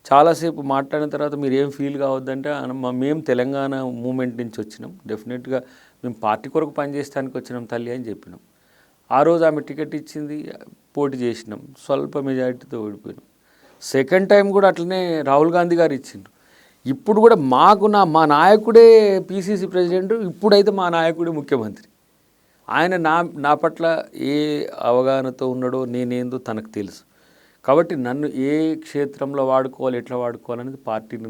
చాలాసేపు మాట్లాడిన తర్వాత మీరు ఏం ఫీల్ కావద్దంటే, మేము తెలంగాణ మూమెంట్ నుంచి వచ్చినాం, డెఫినెట్గా మేము పార్టీ కొరకు పనిచేయడానికి వచ్చినాం తల్లి అని చెప్పినాం. ఆ రోజు ఆమె టికెట్ ఇచ్చింది, పోటీ చేసినాం, స్వల్ప మెజారిటీతో ఓడిపోయినాం. సెకండ్ టైం కూడా అట్లనే రాహుల్ గాంధీ గారు ఇచ్చిండ్రు. ఇప్పుడు కూడా మా నాయకుడే పీసీసీ ప్రెసిడెంట్, ఇప్పుడైతే మా నాయకుడే ముఖ్యమంత్రి. ఆయన నా పట్ల ఏ అవగాహనతో ఉన్నాడో నేనేందో తనకు తెలుసు. కాబట్టి నన్ను ఏ క్షేత్రంలో వాడుకోవాలి, ఎట్లా వాడుకోవాలనేది పార్టీని,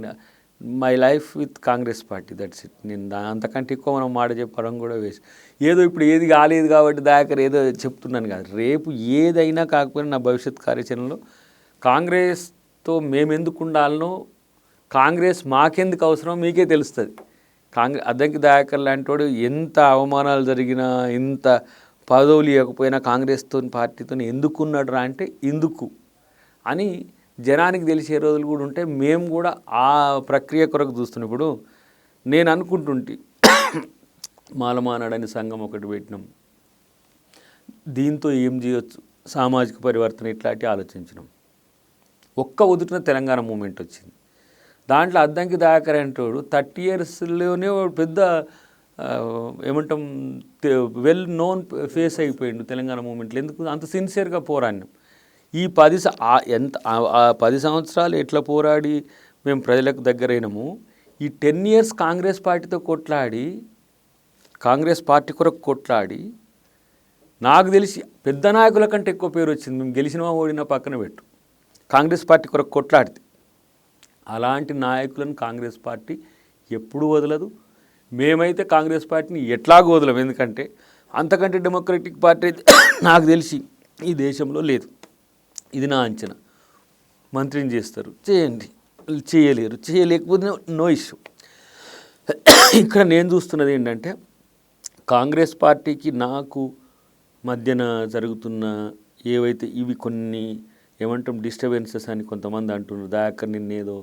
my life with Congress party, that's it. నేను అంతకంటే ఎక్కువ మనం మాట చెప్పడం కూడా వేసి ఏదో ఇప్పుడు ఏది కాలేదు కాబట్టి దయాకర్ ఏదో చెప్తున్నాను కాదు. రేపు ఏదైనా కాకపోయినా నా భవిష్యత్ కార్యాచరణలో కాంగ్రెస్తో మేమెందుకు ఉండాలనో, కాంగ్రెస్ మాకెందుకు అవసరమో మీకే తెలుస్తుంది. అద్దంకి దయాకర్ లాంటి వాడు ఎంత అవమానాలు జరిగినా, ఎంత పదవులు ఇవ్వకపోయినా కాంగ్రెస్తో పార్టీతో ఎందుకున్నాడు రా అంటే ఇందుకు అని జనానికి తెలిసే రోజులు కూడా ఉంటే మేము కూడా ఆ ప్రక్రియ కొరకు చూస్తున్నాం. ఇప్పుడు నేను అనుకుంటుంటే మాలమానాడని సంఘం ఒకటి పెట్టినాం, దీంతో ఏం చేయొచ్చు, సామాజిక పరివర్తన ఇట్లాంటివి ఆలోచించినాం. ఒక్క ఉదుటిన తెలంగాణ మూమెంట్ వచ్చింది. దాంట్లో అద్దంకి దయాకర్ అంటాడు 30 yearsలోనే పెద్ద ఏమంటాం వెల్ నోన్ ఫేస్ అయిపోయిండు తెలంగాణ మూమెంట్లో. ఎందుకు అంత సిన్సియర్గా పోరాడినాం. ఈ 10 సంవత్సరాలు ఎట్లా పోరాడి మేము ప్రజలకు దగ్గరైనాము, ఈ 10 years కాంగ్రెస్ పార్టీతో కొట్లాడి, కాంగ్రెస్ పార్టీ కొరకు కొట్లాడి, నాకు తెలిసి పెద్ద నాయకుల కంటే ఎక్కువ పేరు వచ్చింది. మేము గెలిచినా ఓడినా పక్కన పెట్టు, కాంగ్రెస్ పార్టీ కొరకు కొట్లాడితే. అలాంటి నాయకులను కాంగ్రెస్ పార్టీ ఎప్పుడూ వదలదు. మేమైతే కాంగ్రెస్ పార్టీని ఎట్లాగో వదలం. ఎందుకంటే అంతకంటే డెమోక్రటిక్ పార్టీ అయితే నాకు తెలిసి ఈ దేశంలో లేదు. ఇది నా అంచనా. మంత్రిని చేస్తారు, చేయండి, చేయలేరు, చేయలేకపోతే నో ఇష్యూ. ఇక్కడ నేను చూస్తున్నది ఏంటంటే, కాంగ్రెస్ పార్టీకి నాకు మధ్యన జరుగుతున్న ఏవైతే ఇవి కొన్ని ఏమంటాం డిస్టర్బెన్సెస్ అని కొంతమంది అంటున్నారు, దయాకర్ నిన్నేదో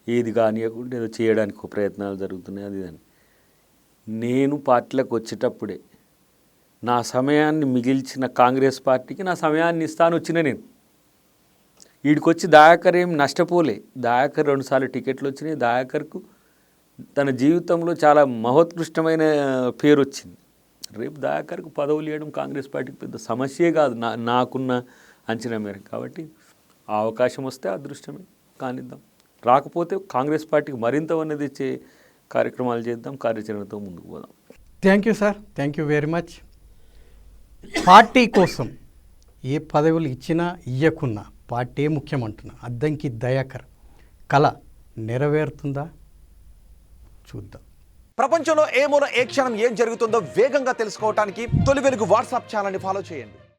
ఏది కానియకుండా ఏదో చేయడానికి ప్రయత్నాలు జరుగుతున్నాయి అది అని. నేను పార్టీలకు వచ్చేటప్పుడే నా సమయాన్ని మిగిల్చిన కాంగ్రెస్ పార్టీకి నా సమయాన్ని ఇస్తాను వచ్చిన నేను. వీడికొచ్చి దయాకర్ ఏం నష్టపోలే. దయాకర్ 2 సార్లు టికెట్లు వచ్చినాయి. దయాకర్కు తన జీవితంలో చాలా మహోత్కృష్టమైన పేరు వచ్చింది. రేపు దయాకర్కు పదవులు ఇవ్వడం కాంగ్రెస్ పార్టీకి పెద్ద సమస్యే కాదు నాకున్న అంచనా మేరకు. కాబట్టి ఆ అవకాశం వస్తే అదృష్టమే, కానిద్దాం. రాకపోతే కాంగ్రెస్ పార్టీకి మరింత ఉన్నది తెచ్చే కార్యక్రమాలు చేద్దాం, కార్యాచరణతో ముందుకు పోదాం. Thank you sir, thank you very much. Party కోసం ఏ పదవులు ఇచ్చినా ఇయ్యకున్నా పార్టీ ముఖ్యమంటున్నా అద్దంకి దయాకర్ కళ నెరవేరుతుందా చూద్దాం. ప్రపంచంలో ఏ మూల ఏ క్షణం ఏం జరుగుతుందో వేగంగా తెలుసుకోవడానికి తొలి వెలుగు వాట్సాప్ ఛానల్ని ఫాలో చేయండి.